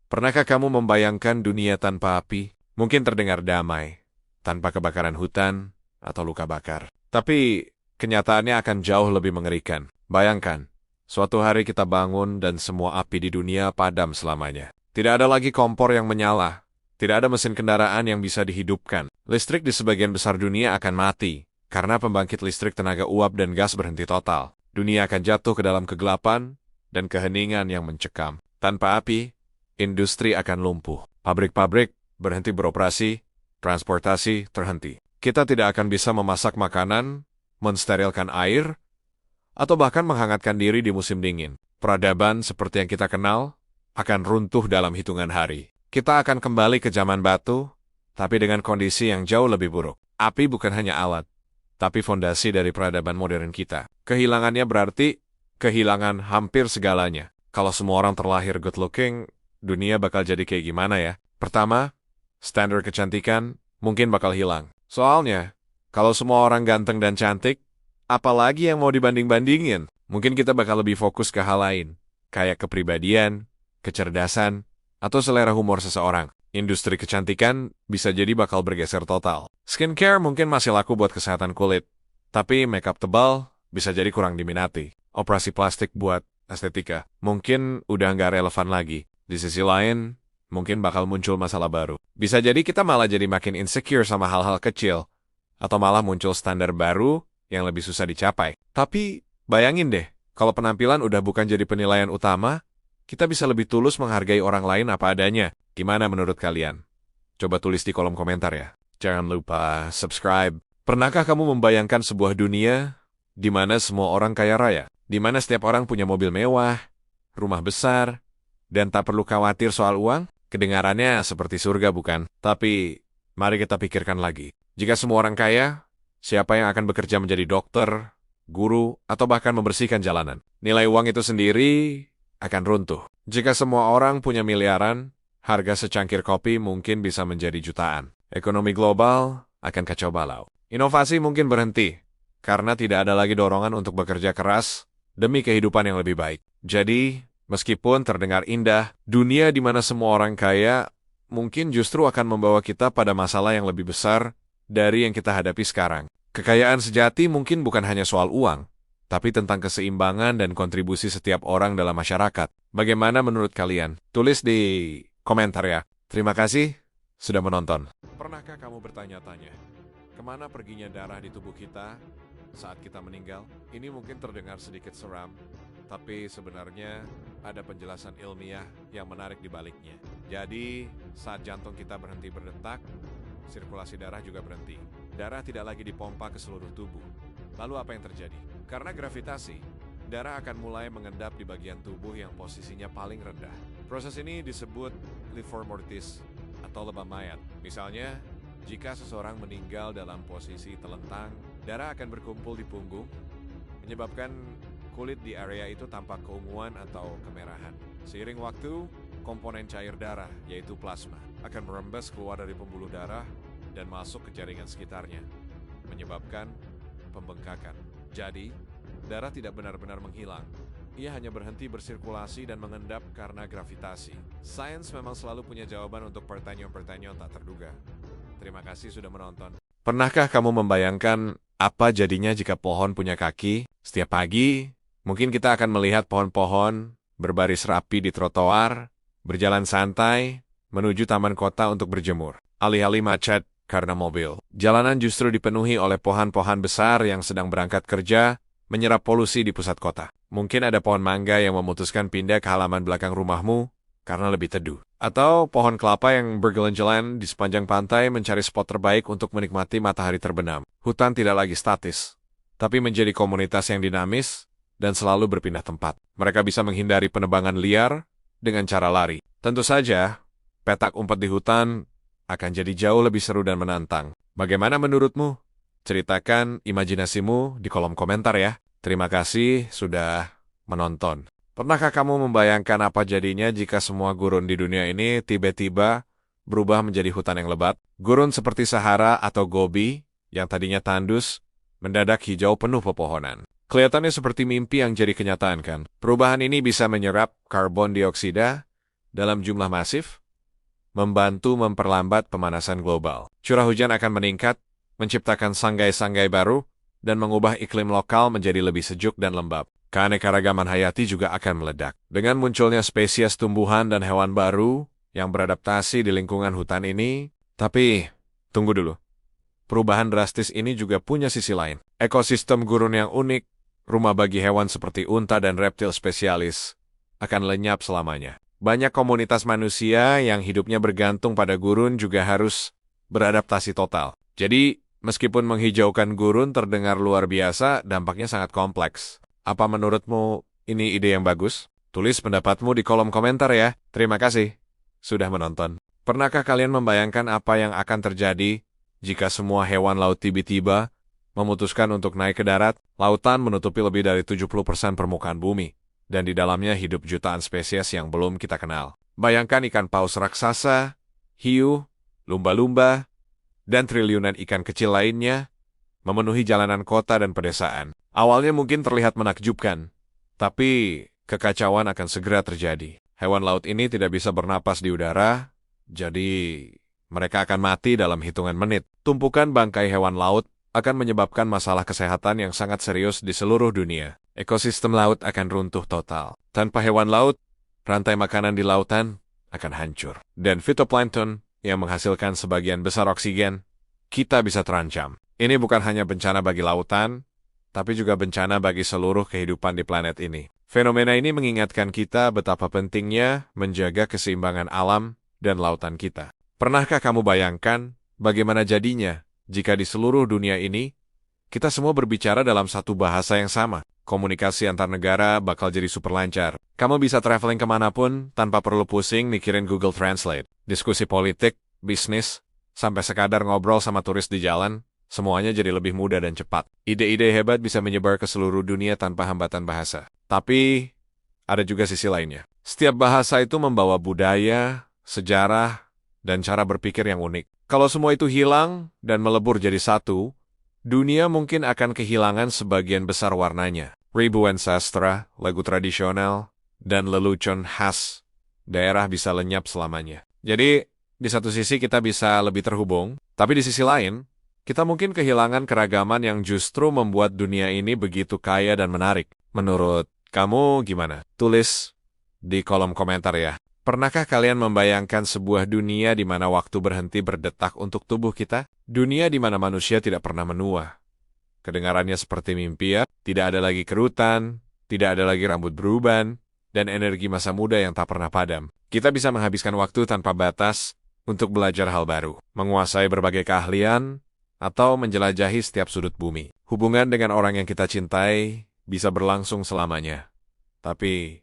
Pernahkah kamu membayangkan dunia tanpa api? Mungkin terdengar damai, tanpa kebakaran hutan atau luka bakar. Tapi kenyataannya akan jauh lebih mengerikan. Bayangkan, suatu hari kita bangun dan semua api di dunia padam selamanya. Tidak ada lagi kompor yang menyala. Tidak ada mesin kendaraan yang bisa dihidupkan. Listrik di sebagian besar dunia akan mati, karena pembangkit listrik tenaga uap dan gas berhenti total. Dunia akan jatuh ke dalam kegelapan dan keheningan yang mencekam. Tanpa api, industri akan lumpuh. Pabrik-pabrik berhenti beroperasi, transportasi terhenti. Kita tidak akan bisa memasak makanan, mensterilkan air, atau bahkan menghangatkan diri di musim dingin. Peradaban seperti yang kita kenal akan runtuh dalam hitungan hari. Kita akan kembali ke zaman batu, tapi dengan kondisi yang jauh lebih buruk. Api bukan hanya alat, tapi fondasi dari peradaban modern kita. Kehilangannya berarti kehilangan hampir segalanya. Kalau semua orang terlahir good looking, dunia bakal jadi kayak gimana ya? Pertama, standar kecantikan mungkin bakal hilang. Soalnya, kalau semua orang ganteng dan cantik, apalagi yang mau dibanding-bandingin? Mungkin kita bakal lebih fokus ke hal lain, kayak kepribadian, kecerdasan, atau selera humor seseorang. Industri kecantikan bisa jadi bakal bergeser total. Skincare mungkin masih laku buat kesehatan kulit, tapi makeup tebal bisa jadi kurang diminati. Operasi plastik buat estetika mungkin udah nggak relevan lagi. Di sisi lain, mungkin bakal muncul masalah baru. Bisa jadi kita malah jadi makin insecure sama hal-hal kecil, atau malah muncul standar baru yang lebih susah dicapai. Tapi bayangin deh, kalau penampilan udah bukan jadi penilaian utama, kita bisa lebih tulus menghargai orang lain apa adanya. Gimana menurut kalian? Coba tulis di kolom komentar ya. Jangan lupa subscribe. Pernahkah kamu membayangkan sebuah dunia di mana semua orang kaya raya? Di mana setiap orang punya mobil mewah, rumah besar, dan tak perlu khawatir soal uang? Kedengarannya seperti surga bukan? Tapi mari kita pikirkan lagi. Jika semua orang kaya, siapa yang akan bekerja menjadi dokter, guru, atau bahkan membersihkan jalanan? Nilai uang itu sendiri akan runtuh. Jika semua orang punya miliaran, harga secangkir kopi mungkin bisa menjadi jutaan. Ekonomi global akan kacau balau. Inovasi mungkin berhenti, karena tidak ada lagi dorongan untuk bekerja keras demi kehidupan yang lebih baik. Jadi, meskipun terdengar indah, dunia di mana semua orang kaya mungkin justru akan membawa kita pada masalah yang lebih besar dari yang kita hadapi sekarang. Kekayaan sejati mungkin bukan hanya soal uang, tapi tentang keseimbangan dan kontribusi setiap orang dalam masyarakat. Bagaimana menurut kalian? Tulis di komentar ya. Terima kasih sudah menonton. Pernahkah kamu bertanya-tanya, kemana perginya darah di tubuh kita saat kita meninggal? Ini mungkin terdengar sedikit seram, tapi sebenarnya ada penjelasan ilmiah yang menarik di baliknya. Jadi, saat jantung kita berhenti berdetak, sirkulasi darah juga berhenti. Darah tidak lagi dipompa ke seluruh tubuh. Lalu apa yang terjadi? Karena gravitasi, darah akan mulai mengendap di bagian tubuh yang posisinya paling rendah. Proses ini disebut livor mortis atau lebam mayat. Misalnya, jika seseorang meninggal dalam posisi telentang, darah akan berkumpul di punggung, menyebabkan kulit di area itu tampak keunguan atau kemerahan. Seiring waktu, komponen cair darah, yaitu plasma, akan merembes keluar dari pembuluh darah dan masuk ke jaringan sekitarnya, menyebabkan pembengkakan. Jadi, darah tidak benar-benar menghilang. Ia hanya berhenti bersirkulasi dan mengendap karena gravitasi. Sains memang selalu punya jawaban untuk pertanyaan-pertanyaan tak terduga. Terima kasih sudah menonton. Pernahkah kamu membayangkan apa jadinya jika pohon punya kaki? Setiap pagi, mungkin kita akan melihat pohon-pohon berbaris rapi di trotoar, berjalan santai, menuju taman kota untuk berjemur. Alih-alih macet karena mobil, jalanan justru dipenuhi oleh pohon-pohon besar yang sedang berangkat kerja, menyerap polusi di pusat kota. Mungkin ada pohon mangga yang memutuskan pindah ke halaman belakang rumahmu karena lebih teduh. Atau pohon kelapa yang berjalan-jalan di sepanjang pantai mencari spot terbaik untuk menikmati matahari terbenam. Hutan tidak lagi statis, tapi menjadi komunitas yang dinamis dan selalu berpindah tempat. Mereka bisa menghindari penebangan liar dengan cara lari. Tentu saja, petak umpet di hutan akan jadi jauh lebih seru dan menantang. Bagaimana menurutmu? Ceritakan imajinasimu di kolom komentar ya. Terima kasih sudah menonton. Pernahkah kamu membayangkan apa jadinya jika semua gurun di dunia ini tiba-tiba berubah menjadi hutan yang lebat? Gurun seperti Sahara atau Gobi yang tadinya tandus, mendadak hijau penuh pepohonan. Kelihatannya seperti mimpi yang jadi kenyataan kan? Perubahan ini bisa menyerap karbon dioksida dalam jumlah masif, membantu memperlambat pemanasan global. Curah hujan akan meningkat, menciptakan sanggai-sanggai baru, dan mengubah iklim lokal menjadi lebih sejuk dan lembab. Keanekaragaman hayati juga akan meledak. Dengan munculnya spesies tumbuhan dan hewan baru yang beradaptasi di lingkungan hutan ini, tapi tunggu dulu. Perubahan drastis ini juga punya sisi lain. Ekosistem gurun yang unik, rumah bagi hewan seperti unta dan reptil spesialis, akan lenyap selamanya. Banyak komunitas manusia yang hidupnya bergantung pada gurun juga harus beradaptasi total. Jadi, meskipun menghijaukan gurun terdengar luar biasa, dampaknya sangat kompleks. Apa menurutmu ini ide yang bagus? Tulis pendapatmu di kolom komentar ya. Terima kasih sudah menonton. Pernahkah kalian membayangkan apa yang akan terjadi jika semua hewan laut tiba-tiba memutuskan untuk naik ke darat? Lautan menutupi lebih dari 70% permukaan bumi, dan di dalamnya hidup jutaan spesies yang belum kita kenal. Bayangkan ikan paus raksasa, hiu, lumba-lumba, dan triliunan ikan kecil lainnya memenuhi jalanan kota dan pedesaan. Awalnya mungkin terlihat menakjubkan, tapi kekacauan akan segera terjadi. Hewan laut ini tidak bisa bernapas di udara, jadi mereka akan mati dalam hitungan menit. Tumpukan bangkai hewan laut akan menyebabkan masalah kesehatan yang sangat serius di seluruh dunia. Ekosistem laut akan runtuh total. Tanpa hewan laut, rantai makanan di lautan akan hancur. Dan fitoplankton yang menghasilkan sebagian besar oksigen, kita bisa terancam. Ini bukan hanya bencana bagi lautan, tapi juga bencana bagi seluruh kehidupan di planet ini. Fenomena ini mengingatkan kita betapa pentingnya menjaga keseimbangan alam dan lautan kita. Pernahkah kamu bayangkan bagaimana jadinya jika di seluruh dunia ini kita semua berbicara dalam satu bahasa yang sama? Komunikasi antar negara bakal jadi super lancar. Kamu bisa traveling kemanapun tanpa perlu pusing mikirin Google Translate. Diskusi politik, bisnis, sampai sekadar ngobrol sama turis di jalan, semuanya jadi lebih mudah dan cepat. Ide-ide hebat bisa menyebar ke seluruh dunia tanpa hambatan bahasa. Tapi, ada juga sisi lainnya. Setiap bahasa itu membawa budaya, sejarah, dan cara berpikir yang unik. Kalau semua itu hilang dan melebur jadi satu, dunia mungkin akan kehilangan sebagian besar warnanya. Ribuan sastra, lagu tradisional, dan lelucon khas daerah bisa lenyap selamanya. Jadi, di satu sisi kita bisa lebih terhubung, tapi di sisi lain, kita mungkin kehilangan keragaman yang justru membuat dunia ini begitu kaya dan menarik. Menurut kamu gimana? Tulis di kolom komentar ya. Pernahkah kalian membayangkan sebuah dunia di mana waktu berhenti berdetak untuk tubuh kita? Dunia di mana manusia tidak pernah menua. Kedengarannya seperti mimpi ya. Tidak ada lagi kerutan, tidak ada lagi rambut beruban, dan energi masa muda yang tak pernah padam. Kita bisa menghabiskan waktu tanpa batas untuk belajar hal baru, menguasai berbagai keahlian, atau menjelajahi setiap sudut bumi. Hubungan dengan orang yang kita cintai bisa berlangsung selamanya. Tapi,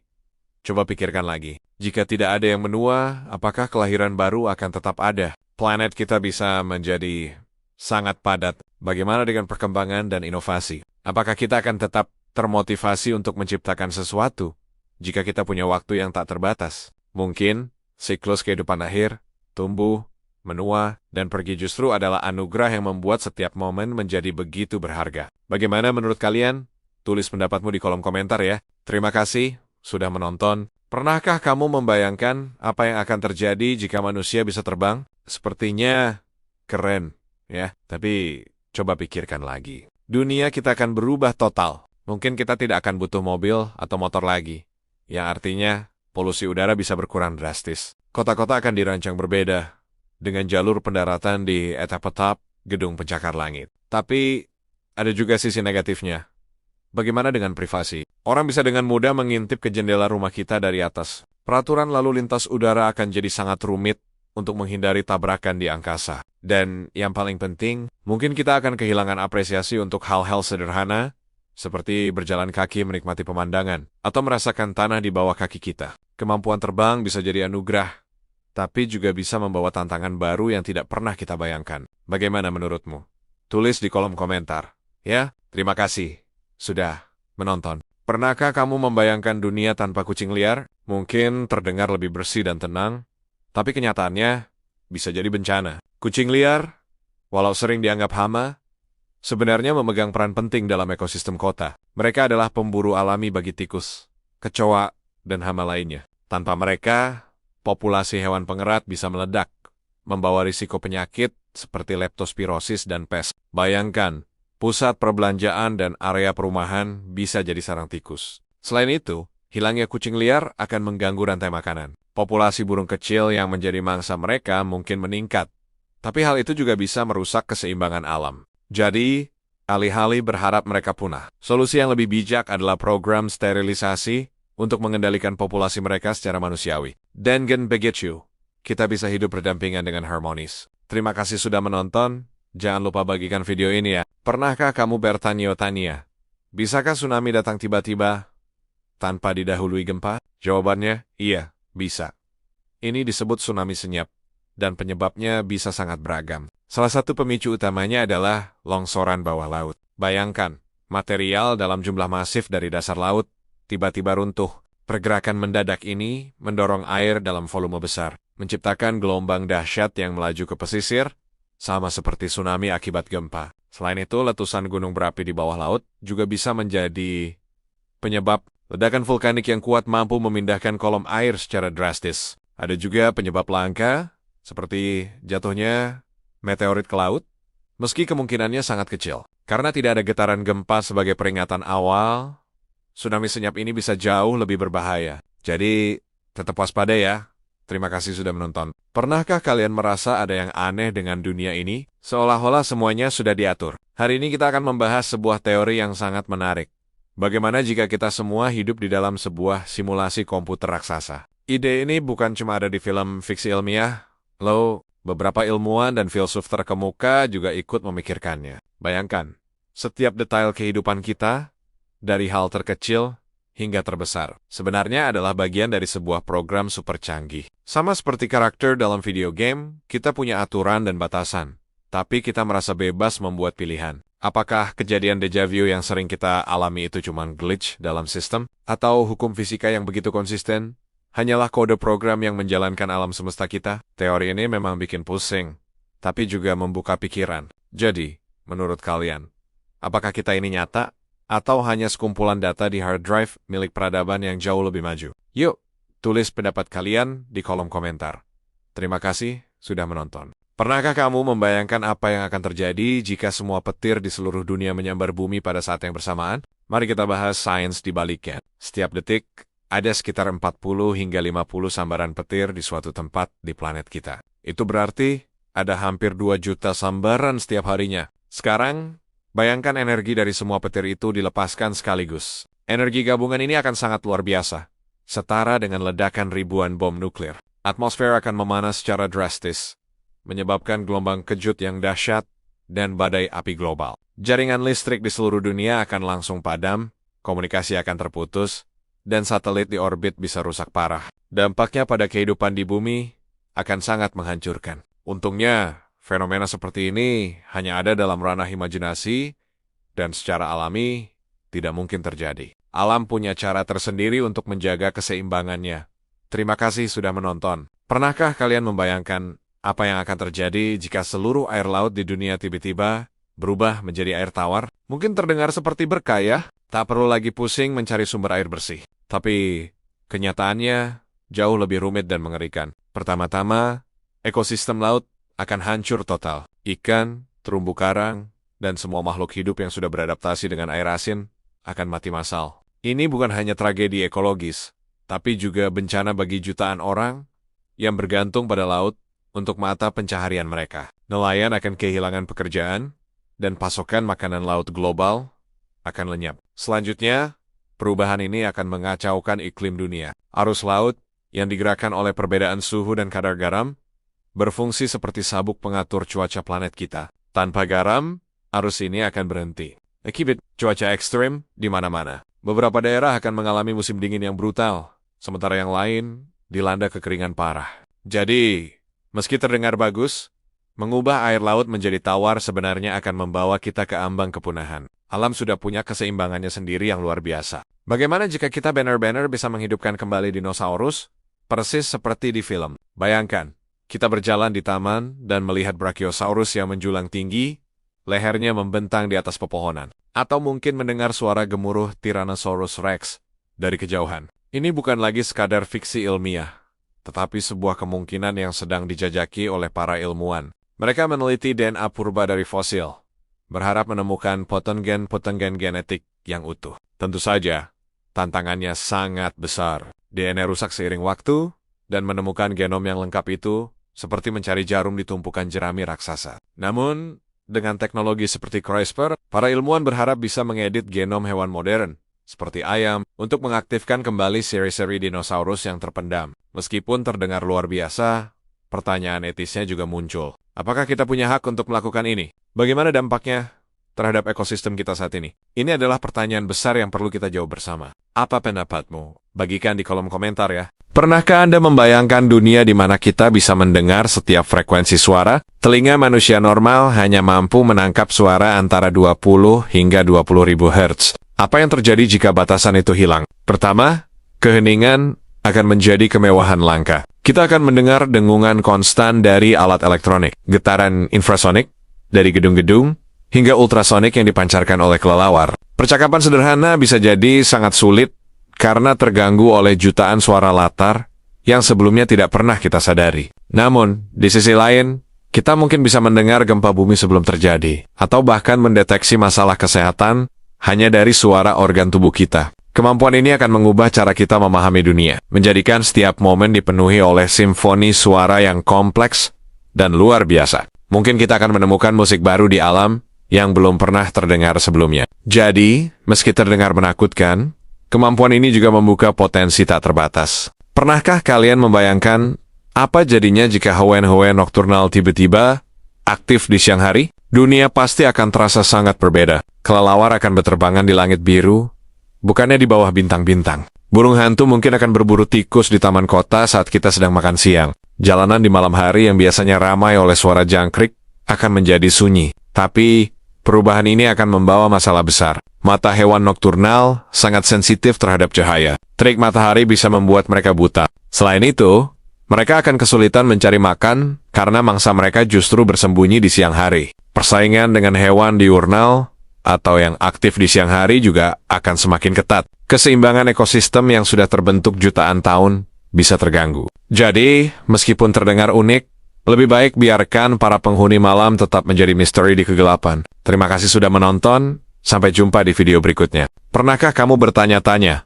coba pikirkan lagi. Jika tidak ada yang menua, apakah kelahiran baru akan tetap ada? Planet kita bisa menjadi sangat padat. Bagaimana dengan perkembangan dan inovasi? Apakah kita akan tetap termotivasi untuk menciptakan sesuatu jika kita punya waktu yang tak terbatas? Mungkin, siklus kehidupan akhir, tumbuh, menua, dan pergi justru adalah anugerah yang membuat setiap momen menjadi begitu berharga. Bagaimana menurut kalian? Tulis pendapatmu di kolom komentar ya. Terima kasih sudah menonton. Pernahkah kamu membayangkan apa yang akan terjadi jika manusia bisa terbang? Sepertinya keren, ya. Tapi coba pikirkan lagi. Dunia kita akan berubah total. Mungkin kita tidak akan butuh mobil atau motor lagi. Yang artinya polusi udara bisa berkurang drastis. Kota-kota akan dirancang berbeda, dengan jalur pendaratan di etapa-etap gedung pencakar langit. Tapi, ada juga sisi negatifnya. Bagaimana dengan privasi? Orang bisa dengan mudah mengintip ke jendela rumah kita dari atas. Peraturan lalu lintas udara akan jadi sangat rumit untuk menghindari tabrakan di angkasa. Dan yang paling penting, mungkin kita akan kehilangan apresiasi untuk hal-hal sederhana, seperti berjalan kaki menikmati pemandangan, atau merasakan tanah di bawah kaki kita. Kemampuan terbang bisa jadi anugerah, tapi juga bisa membawa tantangan baru yang tidak pernah kita bayangkan. Bagaimana menurutmu? Tulis di kolom komentar. Ya, terima kasih sudah menonton. Pernahkah kamu membayangkan dunia tanpa kucing liar? Mungkin terdengar lebih bersih dan tenang, tapi kenyataannya bisa jadi bencana. Kucing liar, walau sering dianggap hama, sebenarnya memegang peran penting dalam ekosistem kota. Mereka adalah pemburu alami bagi tikus, kecoa, dan hama lainnya. Tanpa mereka, populasi hewan pengerat bisa meledak, membawa risiko penyakit seperti leptospirosis dan pes. Bayangkan, pusat perbelanjaan dan area perumahan bisa jadi sarang tikus. Selain itu, hilangnya kucing liar akan mengganggu rantai makanan. Populasi burung kecil yang menjadi mangsa mereka mungkin meningkat, tapi hal itu juga bisa merusak keseimbangan alam. Jadi, alih-alih berharap mereka punah, solusi yang lebih bijak adalah program sterilisasi untuk mengendalikan populasi mereka secara manusiawi. Dengan begitu, kita bisa hidup berdampingan dengan harmonis. Terima kasih sudah menonton. Jangan lupa bagikan video ini ya. Pernahkah kamu bertanya-tanya, bisakah tsunami datang tiba-tiba tanpa didahului gempa? Jawabannya, iya, bisa. Ini disebut tsunami senyap, dan penyebabnya bisa sangat beragam. Salah satu pemicu utamanya adalah longsoran bawah laut. Bayangkan, material dalam jumlah masif dari dasar laut tiba-tiba runtuh. Pergerakan mendadak ini mendorong air dalam volume besar, menciptakan gelombang dahsyat yang melaju ke pesisir, sama seperti tsunami akibat gempa. Selain itu, letusan gunung berapi di bawah laut juga bisa menjadi penyebab. Ledakan vulkanik yang kuat mampu memindahkan kolom air secara drastis. Ada juga penyebab langka, seperti jatuhnya meteorit ke laut, meski kemungkinannya sangat kecil. Karena tidak ada getaran gempa sebagai peringatan awal, tsunami senyap ini bisa jauh lebih berbahaya. Jadi, tetap waspada ya. Terima kasih sudah menonton. Pernahkah kalian merasa ada yang aneh dengan dunia ini? Seolah-olah semuanya sudah diatur. Hari ini kita akan membahas sebuah teori yang sangat menarik. Bagaimana jika kita semua hidup di dalam sebuah simulasi komputer raksasa? Ide ini bukan cuma ada di film fiksi ilmiah, loh, beberapa ilmuwan dan filsuf terkemuka juga ikut memikirkannya. Bayangkan, setiap detail kehidupan kita, dari hal terkecil hingga terbesar, sebenarnya adalah bagian dari sebuah program super canggih. Sama seperti karakter dalam video game, kita punya aturan dan batasan, tapi kita merasa bebas membuat pilihan. Apakah kejadian deja vu yang sering kita alami itu cuma glitch dalam sistem? Atau hukum fisika yang begitu konsisten hanyalah kode program yang menjalankan alam semesta kita? Teori ini memang bikin pusing, tapi juga membuka pikiran. Jadi, menurut kalian, apakah kita ini nyata? Atau hanya sekumpulan data di hard drive milik peradaban yang jauh lebih maju? Yuk, tulis pendapat kalian di kolom komentar. Terima kasih sudah menonton. Pernahkah kamu membayangkan apa yang akan terjadi jika semua petir di seluruh dunia menyambar bumi pada saat yang bersamaan? Mari kita bahas sains di baliknya. Setiap detik, ada sekitar 40 hingga 50 sambaran petir di suatu tempat di planet kita. Itu berarti ada hampir 2 juta sambaran setiap harinya. Sekarang, bayangkan energi dari semua petir itu dilepaskan sekaligus. Energi gabungan ini akan sangat luar biasa, setara dengan ledakan ribuan bom nuklir. Atmosfer akan memanas secara drastis, menyebabkan gelombang kejut yang dahsyat dan badai api global. Jaringan listrik di seluruh dunia akan langsung padam, komunikasi akan terputus, dan satelit di orbit bisa rusak parah. Dampaknya pada kehidupan di bumi akan sangat menghancurkan. Untungnya, fenomena seperti ini hanya ada dalam ranah imajinasi dan secara alami tidak mungkin terjadi. Alam punya cara tersendiri untuk menjaga keseimbangannya. Terima kasih sudah menonton. Pernahkah kalian membayangkan apa yang akan terjadi jika seluruh air laut di dunia tiba-tiba berubah menjadi air tawar? Mungkin terdengar seperti berkah ya, tak perlu lagi pusing mencari sumber air bersih. Tapi, kenyataannya jauh lebih rumit dan mengerikan. Pertama-tama, ekosistem laut akan hancur total. Ikan, terumbu karang, dan semua makhluk hidup yang sudah beradaptasi dengan air asin akan mati massal. Ini bukan hanya tragedi ekologis, tapi juga bencana bagi jutaan orang yang bergantung pada laut untuk mata pencaharian mereka. Nelayan akan kehilangan pekerjaan, dan pasokan makanan laut global akan lenyap. Selanjutnya, perubahan ini akan mengacaukan iklim dunia. Arus laut yang digerakkan oleh perbedaan suhu dan kadar garam berfungsi seperti sabuk pengatur cuaca planet kita. Tanpa garam, arus ini akan berhenti. Akibat cuaca ekstrem di mana-mana. Beberapa daerah akan mengalami musim dingin yang brutal, sementara yang lain dilanda kekeringan parah. Jadi, meski terdengar bagus, mengubah air laut menjadi tawar sebenarnya akan membawa kita ke ambang kepunahan. Alam sudah punya keseimbangannya sendiri yang luar biasa. Bagaimana jika kita benar-benar bisa menghidupkan kembali dinosaurus? Persis seperti di film. Bayangkan, kita berjalan di taman dan melihat Brachiosaurus yang menjulang tinggi, lehernya membentang di atas pepohonan. Atau mungkin mendengar suara gemuruh Tyrannosaurus Rex dari kejauhan. Ini bukan lagi sekadar fiksi ilmiah, tetapi sebuah kemungkinan yang sedang dijajaki oleh para ilmuwan. Mereka meneliti DNA purba dari fosil, berharap menemukan potengen genetik yang utuh. Tentu saja, tantangannya sangat besar. DNA rusak seiring waktu, dan menemukan genom yang lengkap itu seperti mencari jarum di tumpukan jerami raksasa. Namun, dengan teknologi seperti CRISPR, para ilmuwan berharap bisa mengedit genom hewan modern, seperti ayam, untuk mengaktifkan kembali seri-seri dinosaurus yang terpendam. Meskipun terdengar luar biasa, pertanyaan etisnya juga muncul. Apakah kita punya hak untuk melakukan ini? Bagaimana dampaknya terhadap ekosistem kita saat ini? Ini adalah pertanyaan besar yang perlu kita jawab bersama. Apa pendapatmu? Bagikan di kolom komentar ya. Pernahkah Anda membayangkan dunia di mana kita bisa mendengar setiap frekuensi suara? Telinga manusia normal hanya mampu menangkap suara antara 20 hingga 20 ribu Hz. Apa yang terjadi jika batasan itu hilang? Pertama, keheningan akan menjadi kemewahan langka. Kita akan mendengar dengungan konstan dari alat elektronik, getaran infrasonik dari gedung-gedung, hingga ultrasonik yang dipancarkan oleh kelelawar. Percakapan sederhana bisa jadi sangat sulit karena terganggu oleh jutaan suara latar yang sebelumnya tidak pernah kita sadari. Namun, di sisi lain, kita mungkin bisa mendengar gempa bumi sebelum terjadi, atau bahkan mendeteksi masalah kesehatan hanya dari suara organ tubuh kita. Kemampuan ini akan mengubah cara kita memahami dunia, menjadikan setiap momen dipenuhi oleh simfoni suara yang kompleks dan luar biasa. Mungkin kita akan menemukan musik baru di alam yang belum pernah terdengar sebelumnya. Jadi, meski terdengar menakutkan, kemampuan ini juga membuka potensi tak terbatas. Pernahkah kalian membayangkan apa jadinya jika hewan-hewan nokturnal tiba-tiba aktif di siang hari? Dunia pasti akan terasa sangat berbeda. Kelelawar akan berterbangan di langit biru, bukannya di bawah bintang-bintang. Burung hantu mungkin akan berburu tikus di taman kota saat kita sedang makan siang. Jalanan di malam hari yang biasanya ramai oleh suara jangkrik akan menjadi sunyi. Tapi, perubahan ini akan membawa masalah besar. Mata hewan nokturnal sangat sensitif terhadap cahaya. Terik matahari bisa membuat mereka buta. Selain itu, mereka akan kesulitan mencari makan karena mangsa mereka justru bersembunyi di siang hari. Persaingan dengan hewan diurnal atau yang aktif di siang hari juga akan semakin ketat. Keseimbangan ekosistem yang sudah terbentuk jutaan tahun bisa terganggu. Jadi, meskipun terdengar unik, lebih baik biarkan para penghuni malam tetap menjadi misteri di kegelapan. Terima kasih sudah menonton, sampai jumpa di video berikutnya. Pernahkah kamu bertanya-tanya,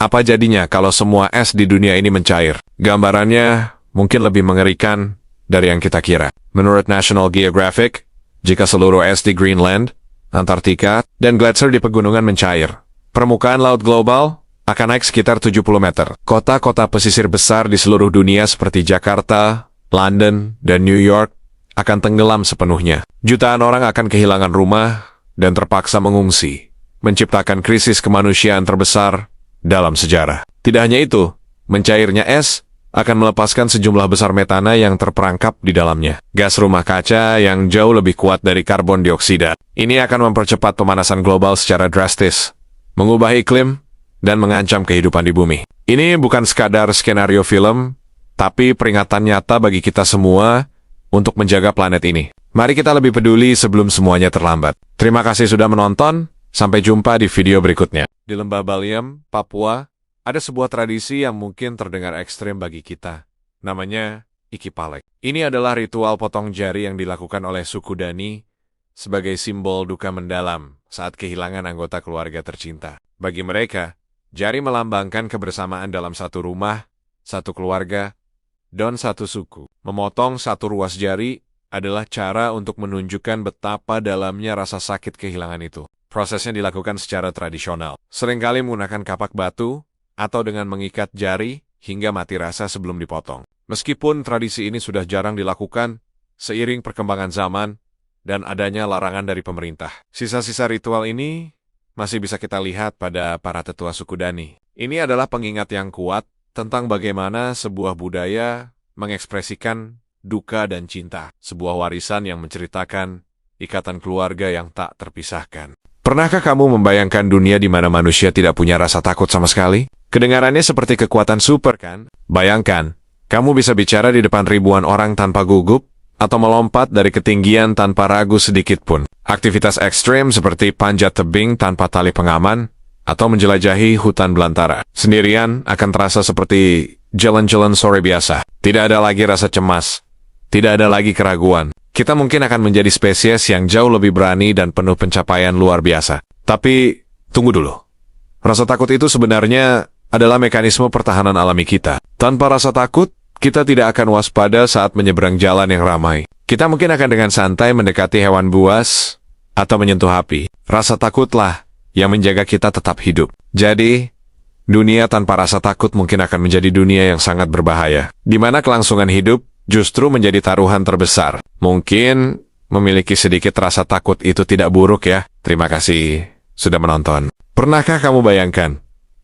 apa jadinya kalau semua es di dunia ini mencair? Gambarannya mungkin lebih mengerikan dari yang kita kira. Menurut National Geographic, jika seluruh es di Greenland, Antartika, dan gletser di pegunungan mencair, permukaan laut global akan naik sekitar 70 meter. Kota-kota pesisir besar di seluruh dunia seperti Jakarta, London, dan New York akan tenggelam sepenuhnya. Jutaan orang akan kehilangan rumah dan terpaksa mengungsi, menciptakan krisis kemanusiaan terbesar dalam sejarah. Tidak hanya itu, mencairnya es akan melepaskan sejumlah besar metana yang terperangkap di dalamnya. Gas rumah kaca yang jauh lebih kuat dari karbon dioksida. Ini akan mempercepat pemanasan global secara drastis, mengubah iklim, dan mengancam kehidupan di bumi. Ini bukan sekadar skenario film, tapi peringatan nyata bagi kita semua untuk menjaga planet ini. Mari kita lebih peduli sebelum semuanya terlambat. Terima kasih sudah menonton, sampai jumpa di video berikutnya. Di Lembah Baliem, Papua, ada sebuah tradisi yang mungkin terdengar ekstrem bagi kita. Namanya Ikipalek. Ini adalah ritual potong jari yang dilakukan oleh suku Dani sebagai simbol duka mendalam saat kehilangan anggota keluarga tercinta. Bagi mereka, jari melambangkan kebersamaan dalam satu rumah, satu keluarga, dan satu suku. Memotong satu ruas jari adalah cara untuk menunjukkan betapa dalamnya rasa sakit kehilangan itu. Prosesnya dilakukan secara tradisional, seringkali menggunakan kapak batu atau dengan mengikat jari hingga mati rasa sebelum dipotong. Meskipun tradisi ini sudah jarang dilakukan, seiring perkembangan zaman dan adanya larangan dari pemerintah, sisa-sisa ritual ini masih bisa kita lihat pada para tetua suku Dani. Ini adalah pengingat yang kuat tentang bagaimana sebuah budaya mengekspresikan duka dan cinta, sebuah warisan yang menceritakan ikatan keluarga yang tak terpisahkan. Pernahkah kamu membayangkan dunia di mana manusia tidak punya rasa takut sama sekali? Kedengarannya seperti kekuatan super, kan? Bayangkan, kamu bisa bicara di depan ribuan orang tanpa gugup, atau melompat dari ketinggian tanpa ragu sedikit pun. Aktivitas ekstrem seperti panjat tebing tanpa tali pengaman atau menjelajahi hutan belantara. Sendirian akan terasa seperti jalan-jalan sore biasa. Tidak ada lagi rasa cemas. Tidak ada lagi keraguan. Kita mungkin akan menjadi spesies yang jauh lebih berani dan penuh pencapaian luar biasa. Tapi, tunggu dulu. Rasa takut itu sebenarnya adalah mekanisme pertahanan alami kita. Tanpa rasa takut, kita tidak akan waspada saat menyeberang jalan yang ramai. Kita mungkin akan dengan santai mendekati hewan buas atau menyentuh api. Rasa takutlah yang menjaga kita tetap hidup. Jadi, dunia tanpa rasa takut mungkin akan menjadi dunia yang sangat berbahaya, di mana kelangsungan hidup justru menjadi taruhan terbesar. Mungkin memiliki sedikit rasa takut itu tidak buruk ya. Terima kasih sudah menonton. Pernahkah kamu bayangkan,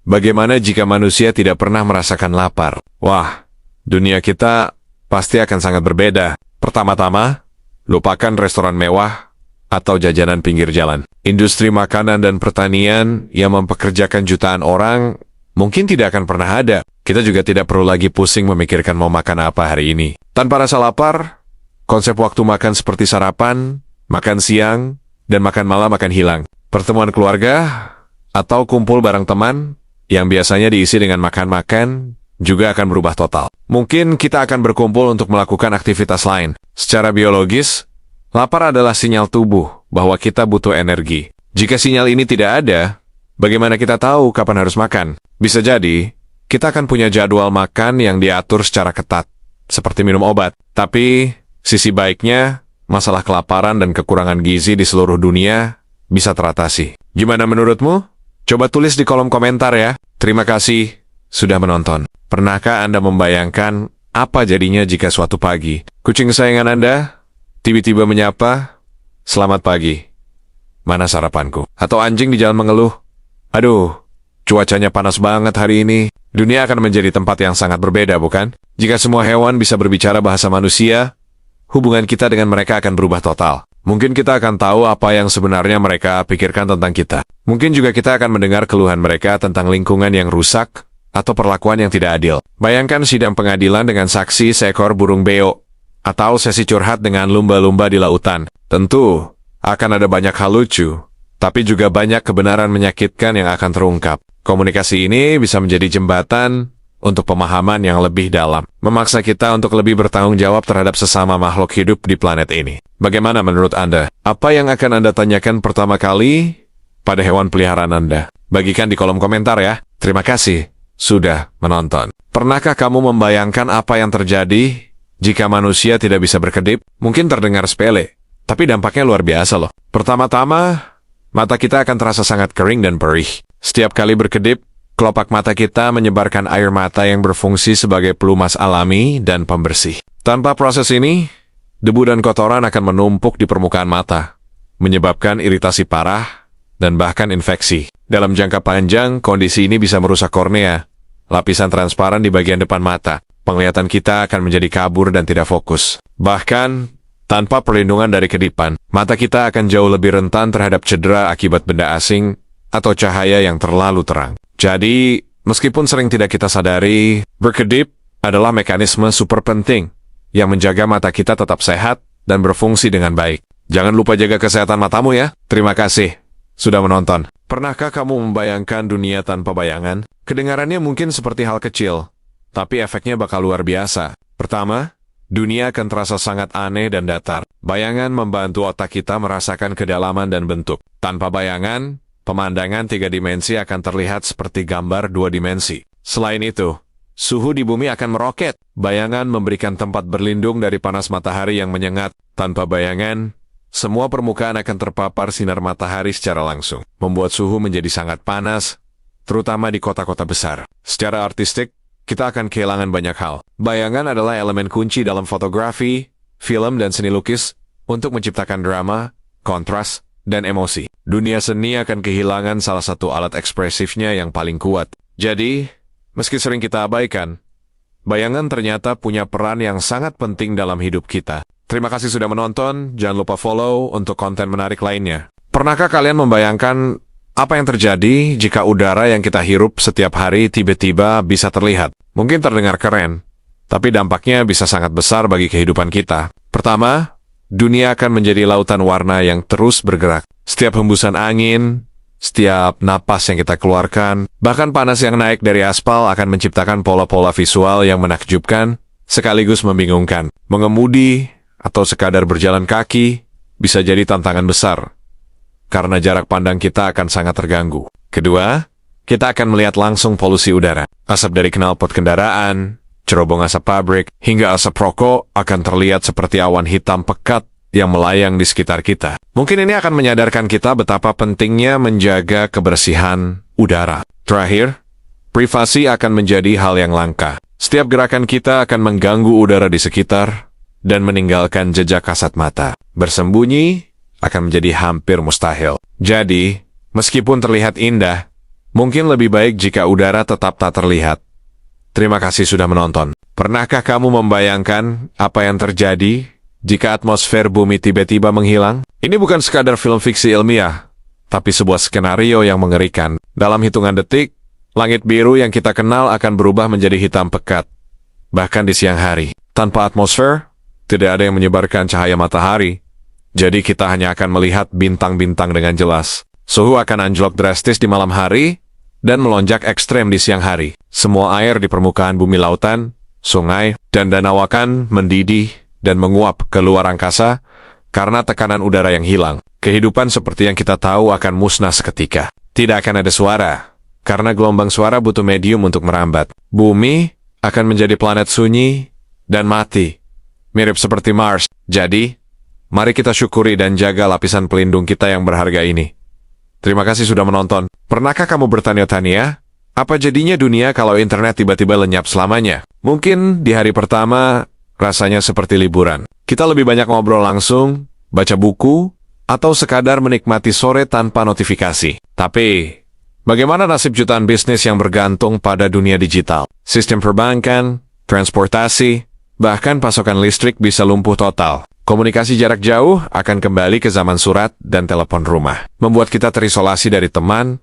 bagaimana jika manusia tidak pernah merasakan lapar? Wah, dunia kita pasti akan sangat berbeda. Pertama-tama, lupakan restoran mewah atau jajanan pinggir jalan. Industri makanan dan pertanian yang mempekerjakan jutaan orang mungkin tidak akan pernah ada. Kita juga tidak perlu lagi pusing memikirkan mau makan apa hari ini. Tanpa rasa lapar, konsep waktu makan seperti sarapan, makan siang, dan makan malam akan hilang. Pertemuan keluarga atau kumpul bareng teman yang biasanya diisi dengan makan-makan juga akan berubah total. Mungkin kita akan berkumpul untuk melakukan aktivitas lain. Secara biologis, lapar adalah sinyal tubuh bahwa kita butuh energi. Jika sinyal ini tidak ada, bagaimana kita tahu kapan harus makan? Bisa jadi, kita akan punya jadwal makan yang diatur secara ketat, seperti minum obat. Tapi, sisi baiknya, masalah kelaparan dan kekurangan gizi di seluruh dunia bisa teratasi. Gimana menurutmu? Coba tulis di kolom komentar ya. Terima kasih sudah menonton. Pernahkah Anda membayangkan apa jadinya jika suatu pagi kucing kesayangan Anda tiba-tiba menyapa, "Selamat pagi, mana sarapanku?" Atau anjing di jalan mengeluh, "Aduh, cuacanya panas banget hari ini." Dunia akan menjadi tempat yang sangat berbeda, bukan? Jika semua hewan bisa berbicara bahasa manusia, hubungan kita dengan mereka akan berubah total. Mungkin kita akan tahu apa yang sebenarnya mereka pikirkan tentang kita. Mungkin juga kita akan mendengar keluhan mereka tentang lingkungan yang rusak atau perlakuan yang tidak adil. Bayangkan sidang pengadilan dengan saksi seekor burung beo, atau sesi curhat dengan lumba-lumba di lautan. Tentu, akan ada banyak hal lucu, tapi juga banyak kebenaran menyakitkan yang akan terungkap. Komunikasi ini bisa menjadi jembatan untuk pemahaman yang lebih dalam, memaksa kita untuk lebih bertanggung jawab terhadap sesama makhluk hidup di planet ini. Bagaimana menurut Anda? Apa yang akan Anda tanyakan pertama kali pada hewan peliharaan Anda? Bagikan di kolom komentar ya. Terima kasih sudah menonton. Pernahkah kamu membayangkan apa yang terjadi jika manusia tidak bisa berkedip? Mungkin terdengar sepele, tapi dampaknya luar biasa loh. Pertama-tama, mata kita akan terasa sangat kering dan perih. Setiap kali berkedip, kelopak mata kita menyebarkan air mata yang berfungsi sebagai pelumas alami dan pembersih. Tanpa proses ini, debu dan kotoran akan menumpuk di permukaan mata, menyebabkan iritasi parah dan bahkan infeksi. Dalam jangka panjang, kondisi ini bisa merusak kornea, lapisan transparan di bagian depan mata. Penglihatan kita akan menjadi kabur dan tidak fokus. Bahkan, tanpa perlindungan dari kedipan, mata kita akan jauh lebih rentan terhadap cedera akibat benda asing atau cahaya yang terlalu terang. Jadi, meskipun sering tidak kita sadari, berkedip adalah mekanisme super penting yang menjaga mata kita tetap sehat dan berfungsi dengan baik. Jangan lupa jaga kesehatan matamu ya. Terima kasih sudah menonton. Pernahkah kamu membayangkan dunia tanpa bayangan? Kedengarannya mungkin seperti hal kecil, tapi efeknya bakal luar biasa. Pertama, dunia akan terasa sangat aneh dan datar. Bayangan membantu otak kita merasakan kedalaman dan bentuk. Tanpa bayangan, pemandangan 3 dimensi akan terlihat seperti gambar 2 dimensi. Selain itu, suhu di bumi akan meroket. Bayangan memberikan tempat berlindung dari panas matahari yang menyengat. Tanpa bayangan, semua permukaan akan terpapar sinar matahari secara langsung, membuat suhu menjadi sangat panas, terutama di kota-kota besar. Secara artistik, kita akan kehilangan banyak hal. Bayangan adalah elemen kunci dalam fotografi, film, dan seni lukis untuk menciptakan drama, kontras, dan emosi. Dunia seni akan kehilangan salah satu alat ekspresifnya yang paling kuat. Jadi, meski sering kita abaikan, bayangan ternyata punya peran yang sangat penting dalam hidup kita. Terima kasih sudah menonton, jangan lupa follow untuk konten menarik lainnya. Pernahkah kalian membayangkan apa yang terjadi jika udara yang kita hirup setiap hari tiba-tiba bisa terlihat? Mungkin terdengar keren, tapi dampaknya bisa sangat besar bagi kehidupan kita. Pertama, dunia akan menjadi lautan warna yang terus bergerak. Setiap hembusan angin, setiap napas yang kita keluarkan, bahkan panas yang naik dari aspal akan menciptakan pola-pola visual yang menakjubkan, sekaligus membingungkan. Mengemudi atau sekadar berjalan kaki bisa jadi tantangan besar, karena jarak pandang kita akan sangat terganggu. Kedua, kita akan melihat langsung polusi udara. Asap dari knalpot kendaraan, cerobong asap pabrik, hingga asap rokok akan terlihat seperti awan hitam pekat yang melayang di sekitar kita. Mungkin ini akan menyadarkan kita betapa pentingnya menjaga kebersihan udara. Terakhir, privasi akan menjadi hal yang langka. Setiap gerakan kita akan mengganggu udara di sekitar dan meninggalkan jejak kasat mata. Bersembunyi akan menjadi hampir mustahil. Jadi, meskipun terlihat indah, mungkin lebih baik jika udara tetap tak terlihat. Terima kasih sudah menonton. Pernahkah kamu membayangkan apa yang terjadi jika atmosfer bumi tiba-tiba menghilang? Ini bukan sekadar film fiksi ilmiah, tapi sebuah skenario yang mengerikan. Dalam hitungan detik, langit biru yang kita kenal akan berubah menjadi hitam pekat. Bahkan di siang hari, tanpa atmosfer, tidak ada yang menyebarkan cahaya matahari. Jadi kita hanya akan melihat bintang-bintang dengan jelas. Suhu akan anjlok drastis di malam hari dan melonjak ekstrem di siang hari. Semua air di permukaan bumi lautan, sungai, dan danau akan mendidih dan menguap ke luar angkasa karena tekanan udara yang hilang. Kehidupan seperti yang kita tahu akan musnah seketika. Tidak akan ada suara, karena gelombang suara butuh medium untuk merambat. Bumi akan menjadi planet sunyi dan mati, mirip seperti Mars. Jadi, mari kita syukuri dan jaga lapisan pelindung kita yang berharga ini. Terima kasih sudah menonton. Pernahkah kamu bertanya-tanya, apa jadinya dunia kalau internet tiba-tiba lenyap selamanya? Mungkin di hari pertama, rasanya seperti liburan. Kita lebih banyak ngobrol langsung, baca buku, atau sekadar menikmati sore tanpa notifikasi. Tapi, bagaimana nasib jutaan bisnis yang bergantung pada dunia digital? Sistem perbankan, transportasi, bahkan pasokan listrik bisa lumpuh total. Komunikasi jarak jauh akan kembali ke zaman surat dan telepon rumah, membuat kita terisolasi dari teman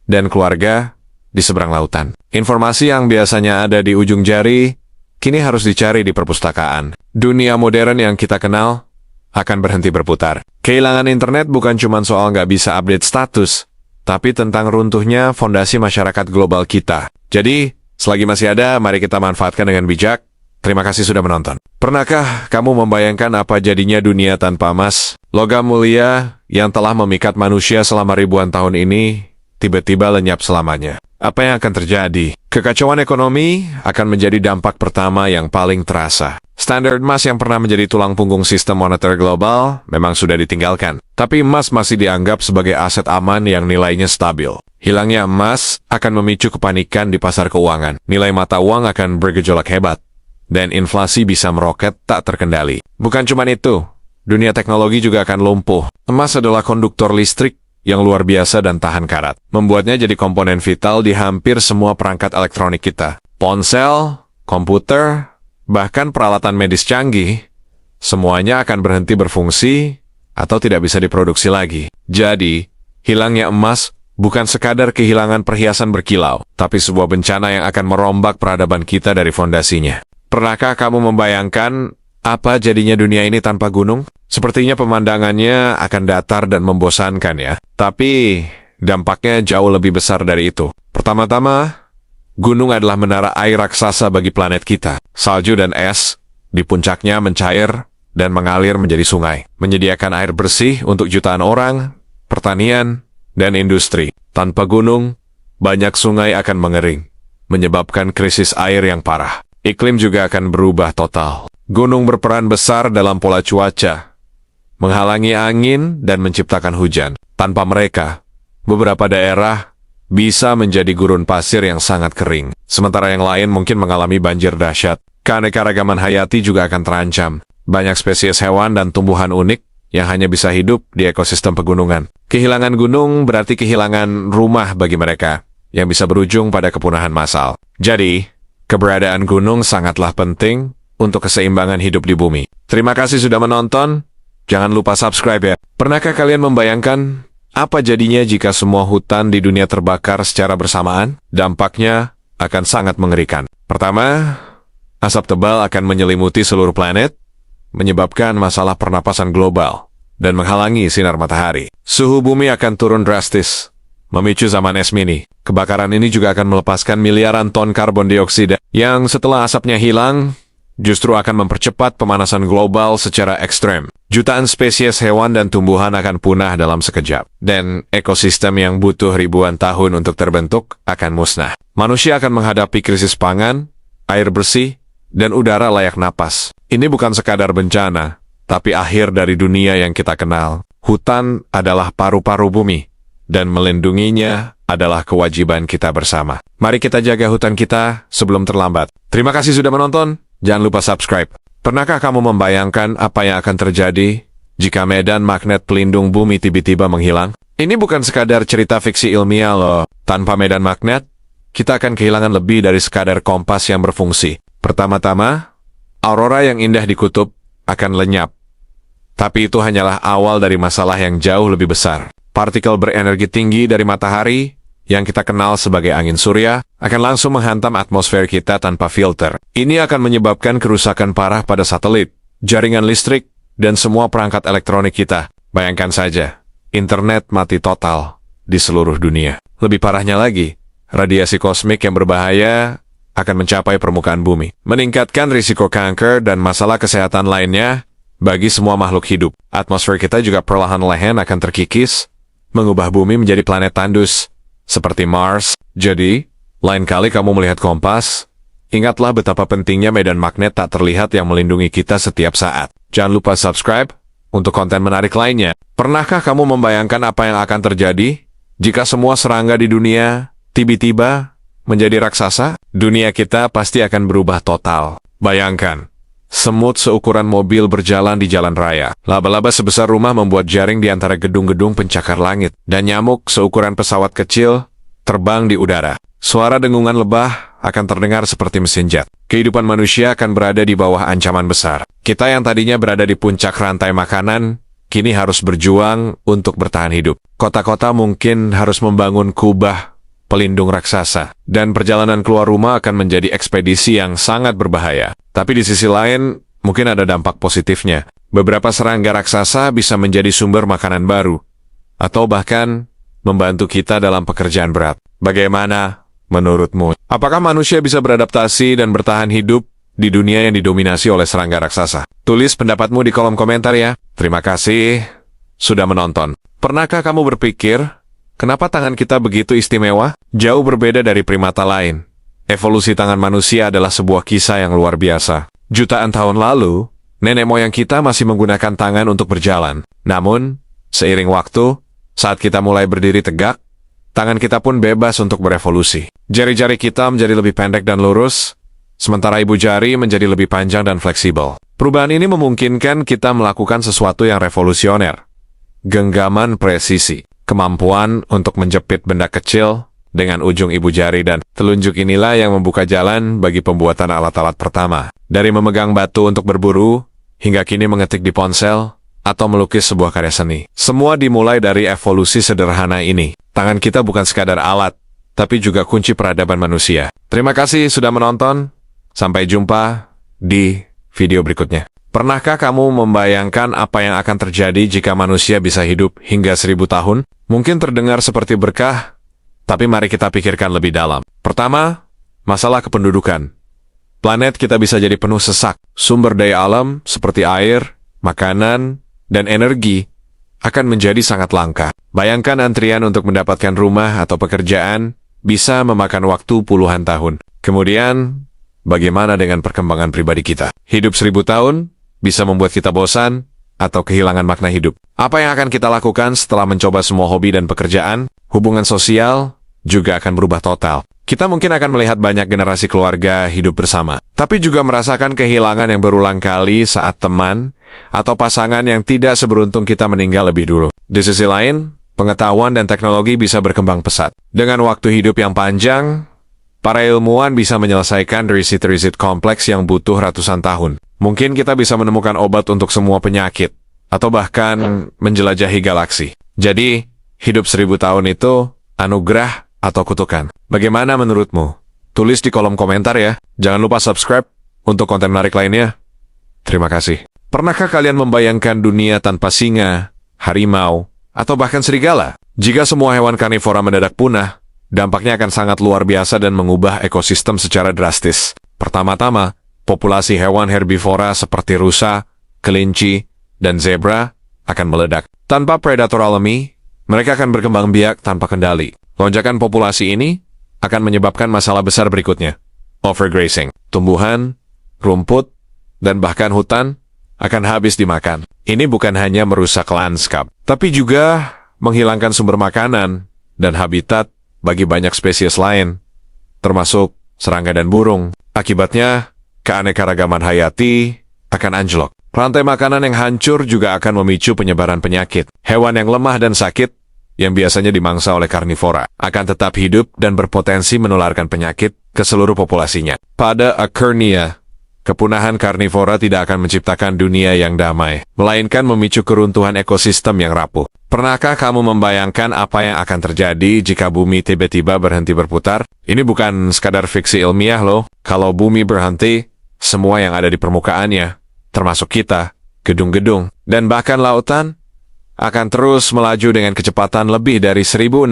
dan keluarga di seberang lautan. Informasi yang biasanya ada di ujung jari, kini harus dicari di perpustakaan. Dunia modern yang kita kenal akan berhenti berputar. Kehilangan internet bukan cuma soal nggak bisa update status, tapi tentang runtuhnya fondasi masyarakat global kita. Jadi, selagi masih ada, mari kita manfaatkan dengan bijak. Terima kasih sudah menonton. Pernahkah kamu membayangkan apa jadinya dunia tanpa emas? Logam mulia yang telah memikat manusia selama ribuan tahun ini tiba-tiba lenyap selamanya. Apa yang akan terjadi? Kekacauan ekonomi akan menjadi dampak pertama yang paling terasa. Standar emas yang pernah menjadi tulang punggung sistem moneter global memang sudah ditinggalkan. Tapi emas masih dianggap sebagai aset aman yang nilainya stabil. Hilangnya emas akan memicu kepanikan di pasar keuangan. Nilai mata uang akan bergejolak hebat. Dan inflasi bisa meroket tak terkendali. Bukan cuma itu, dunia teknologi juga akan lumpuh. Emas adalah konduktor listrik yang luar biasa dan tahan karat. Membuatnya jadi komponen vital di hampir semua perangkat elektronik kita. Ponsel, komputer, bahkan peralatan medis canggih, semuanya akan berhenti berfungsi atau tidak bisa diproduksi lagi. Jadi, hilangnya emas bukan sekadar kehilangan perhiasan berkilau, tapi sebuah bencana yang akan merombak peradaban kita dari fondasinya. Pernahkah kamu membayangkan apa jadinya dunia ini tanpa gunung? Sepertinya pemandangannya akan datar dan membosankan ya. Tapi dampaknya jauh lebih besar dari itu. Pertama-tama, gunung adalah menara air raksasa bagi planet kita. Salju dan es di puncaknya mencair dan mengalir menjadi sungai, menyediakan air bersih untuk jutaan orang, pertanian, dan industri. Tanpa gunung, banyak sungai akan mengering, menyebabkan krisis air yang parah. Iklim juga akan berubah total. Gunung berperan besar dalam pola cuaca, menghalangi angin dan menciptakan hujan. Tanpa mereka, beberapa daerah bisa menjadi gurun pasir yang sangat kering. Sementara yang lain mungkin mengalami banjir dahsyat. Keanekaragaman hayati juga akan terancam. Banyak spesies hewan dan tumbuhan unik yang hanya bisa hidup di ekosistem pegunungan. Kehilangan gunung berarti kehilangan rumah bagi mereka, yang bisa berujung pada kepunahan massal. Jadi, keberadaan gunung sangatlah penting untuk keseimbangan hidup di bumi. Terima kasih sudah menonton. Jangan lupa subscribe ya. Pernahkah kalian membayangkan apa jadinya jika semua hutan di dunia terbakar secara bersamaan? Dampaknya akan sangat mengerikan. Pertama, asap tebal akan menyelimuti seluruh planet, menyebabkan masalah pernapasan global dan menghalangi sinar matahari. Suhu bumi akan turun drastis, memicu zaman es mini. Kebakaran ini juga akan melepaskan miliaran ton karbon dioksida yang setelah asapnya hilang, justru akan mempercepat pemanasan global secara ekstrem. Jutaan spesies hewan dan tumbuhan akan punah dalam sekejap, dan ekosistem yang butuh ribuan tahun untuk terbentuk akan musnah. Manusia akan menghadapi krisis pangan, air bersih, dan udara layak napas. Ini bukan sekadar bencana, tapi akhir dari dunia yang kita kenal. Hutan adalah paru-paru bumi, dan melindunginya adalah kewajiban kita bersama. Mari kita jaga hutan kita sebelum terlambat. Terima kasih sudah menonton. Jangan lupa subscribe. Pernahkah kamu membayangkan apa yang akan terjadi jika medan magnet pelindung bumi tiba-tiba menghilang? Ini bukan sekadar cerita fiksi ilmiah loh. Tanpa medan magnet, kita akan kehilangan lebih dari sekadar kompas yang berfungsi. Pertama-tama, aurora yang indah di kutub akan lenyap. Tapi itu hanyalah awal dari masalah yang jauh lebih besar. Partikel berenergi tinggi dari matahari, yang kita kenal sebagai angin surya, akan langsung menghantam atmosfer kita tanpa filter. Ini akan menyebabkan kerusakan parah pada satelit, jaringan listrik, dan semua perangkat elektronik kita. Bayangkan saja, internet mati total di seluruh dunia. Lebih parahnya lagi, radiasi kosmik yang berbahaya akan mencapai permukaan bumi, meningkatkan risiko kanker dan masalah kesehatan lainnya bagi semua makhluk hidup. Atmosfer kita juga perlahan-lahan akan terkikis, mengubah bumi menjadi planet tandus, seperti Mars. Jadi, lain kali kamu melihat kompas, ingatlah betapa pentingnya medan magnet tak terlihat yang melindungi kita setiap saat. Jangan lupa subscribe untuk konten menarik lainnya. Pernahkah kamu membayangkan apa yang akan terjadi jika semua serangga di dunia tiba-tiba menjadi raksasa? Dunia kita pasti akan berubah total. Bayangkan, semut seukuran mobil berjalan di jalan raya. Laba-laba sebesar rumah membuat jaring di antara gedung-gedung pencakar langit. Dan nyamuk seukuran pesawat kecil terbang di udara. Suara dengungan lebah akan terdengar seperti mesin jet. Kehidupan manusia akan berada di bawah ancaman besar. Kita yang tadinya berada di puncak rantai makanan, kini harus berjuang untuk bertahan hidup. Kota-kota mungkin harus membangun kubah pelindung raksasa. Dan perjalanan keluar rumah akan menjadi ekspedisi yang sangat berbahaya. Tapi di sisi lain, mungkin ada dampak positifnya. Beberapa serangga raksasa bisa menjadi sumber makanan baru, atau bahkan membantu kita dalam pekerjaan berat. Bagaimana menurutmu? Apakah manusia bisa beradaptasi dan bertahan hidup di dunia yang didominasi oleh serangga raksasa? Tulis pendapatmu di kolom komentar ya. Terima kasih sudah menonton. Pernahkah kamu berpikir, kenapa tangan kita begitu istimewa? Jauh berbeda dari primata lain. Evolusi tangan manusia adalah sebuah kisah yang luar biasa. Jutaan tahun lalu, nenek moyang kita masih menggunakan tangan untuk berjalan. Namun, seiring waktu, saat kita mulai berdiri tegak, tangan kita pun bebas untuk berevolusi. Jari-jari kita menjadi lebih pendek dan lurus, sementara ibu jari menjadi lebih panjang dan fleksibel. Perubahan ini memungkinkan kita melakukan sesuatu yang revolusioner. Genggaman presisi, kemampuan untuk menjepit benda kecil dengan ujung ibu jari dan telunjuk inilah yang membuka jalan bagi pembuatan alat-alat pertama. Dari memegang batu untuk berburu, hingga kini mengetik di ponsel, atau melukis sebuah karya seni. Semua dimulai dari evolusi sederhana ini. Tangan kita bukan sekadar alat, tapi juga kunci peradaban manusia. Terima kasih sudah menonton. Sampai jumpa di video berikutnya. Pernahkah kamu membayangkan apa yang akan terjadi jika manusia bisa hidup hingga 1000 tahun? Mungkin terdengar seperti berkah, tapi mari kita pikirkan lebih dalam. Pertama, masalah kependudukan. Planet kita bisa jadi penuh sesak. Sumber daya alam seperti air, makanan, dan energi akan menjadi sangat langka. Bayangkan antrian untuk mendapatkan rumah atau pekerjaan bisa memakan waktu puluhan tahun. Kemudian, bagaimana dengan perkembangan pribadi kita? Hidup 1000 tahun bisa membuat kita bosan atau kehilangan makna hidup. Apa yang akan kita lakukan setelah mencoba semua hobi dan pekerjaan? Hubungan sosial juga akan berubah total. Kita mungkin akan melihat banyak generasi keluarga hidup bersama, tapi juga merasakan kehilangan yang berulang kali saat teman atau pasangan yang tidak seberuntung kita meninggal lebih dulu. Di sisi lain, pengetahuan dan teknologi bisa berkembang pesat. Dengan waktu hidup yang panjang, para ilmuwan bisa menyelesaikan riset-riset kompleks yang butuh ratusan tahun. Mungkin kita bisa menemukan obat untuk semua penyakit, atau bahkan menjelajahi galaksi. Jadi, hidup 1000 tahun itu anugerah atau kutukan. Bagaimana menurutmu? Tulis di kolom komentar ya. Jangan lupa subscribe untuk konten menarik lainnya. Terima kasih. Pernahkah kalian membayangkan dunia tanpa singa, harimau, atau bahkan serigala? Jika semua hewan karnivora mendadak punah, dampaknya akan sangat luar biasa dan mengubah ekosistem secara drastis. Pertama-tama, populasi hewan herbivora seperti rusa, kelinci, dan zebra akan meledak. Tanpa predator alami, mereka akan berkembang biak tanpa kendali. Lonjakan populasi ini akan menyebabkan masalah besar berikutnya. Overgrazing. Tumbuhan, rumput, dan bahkan hutan akan habis dimakan. Ini bukan hanya merusak lanskap, tapi juga menghilangkan sumber makanan dan habitat bagi banyak spesies lain, termasuk serangga dan burung. Akibatnya, keanekaragaman hayati akan anjlok. Rantai makanan yang hancur juga akan memicu penyebaran penyakit. Hewan yang lemah dan sakit, yang biasanya dimangsa oleh karnivora, akan tetap hidup dan berpotensi menularkan penyakit ke seluruh populasinya. Pada Achernia, kepunahan karnivora tidak akan menciptakan dunia yang damai, melainkan memicu keruntuhan ekosistem yang rapuh. Pernahkah kamu membayangkan apa yang akan terjadi jika bumi tiba-tiba berhenti berputar? Ini bukan sekadar fiksi ilmiah loh. Kalau bumi berhenti, semua yang ada di permukaannya, termasuk kita, gedung-gedung, dan bahkan lautan, akan terus melaju dengan kecepatan lebih dari 1.600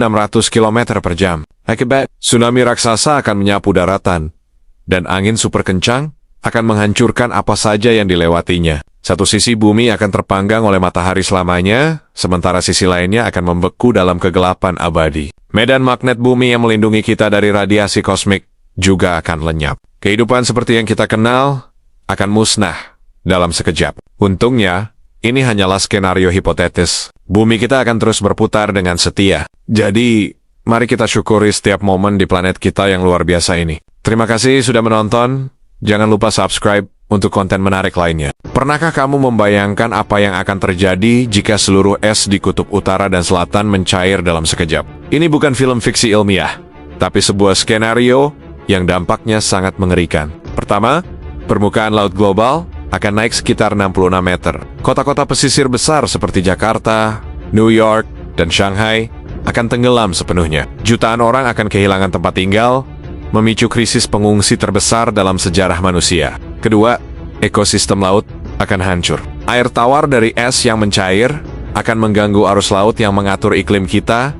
km per jam. Akibat, tsunami raksasa akan menyapu daratan, dan angin super kencang akan menghancurkan apa saja yang dilewatinya. Satu sisi bumi akan terpanggang oleh matahari selamanya, sementara sisi lainnya akan membeku dalam kegelapan abadi. Medan magnet bumi yang melindungi kita dari radiasi kosmik juga akan lenyap. Kehidupan seperti yang kita kenal akan musnah dalam sekejap. Untungnya, ini hanyalah skenario hipotetis. Bumi kita akan terus berputar dengan setia. Jadi, mari kita syukuri setiap momen di planet kita yang luar biasa ini. Terima kasih sudah menonton. Jangan lupa subscribe untuk konten menarik lainnya. Pernahkah kamu membayangkan apa yang akan terjadi jika seluruh es di kutub utara dan selatan mencair dalam sekejap? Ini bukan film fiksi ilmiah, tapi sebuah skenario yang dampaknya sangat mengerikan. Pertama, permukaan laut global akan naik sekitar 66 meter. Kota-kota pesisir besar seperti Jakarta, New York, dan Shanghai akan tenggelam sepenuhnya. Jutaan orang akan kehilangan tempat tinggal, memicu krisis pengungsi terbesar dalam sejarah manusia. Kedua, ekosistem laut akan hancur. Air tawar dari es yang mencair akan mengganggu arus laut yang mengatur iklim kita,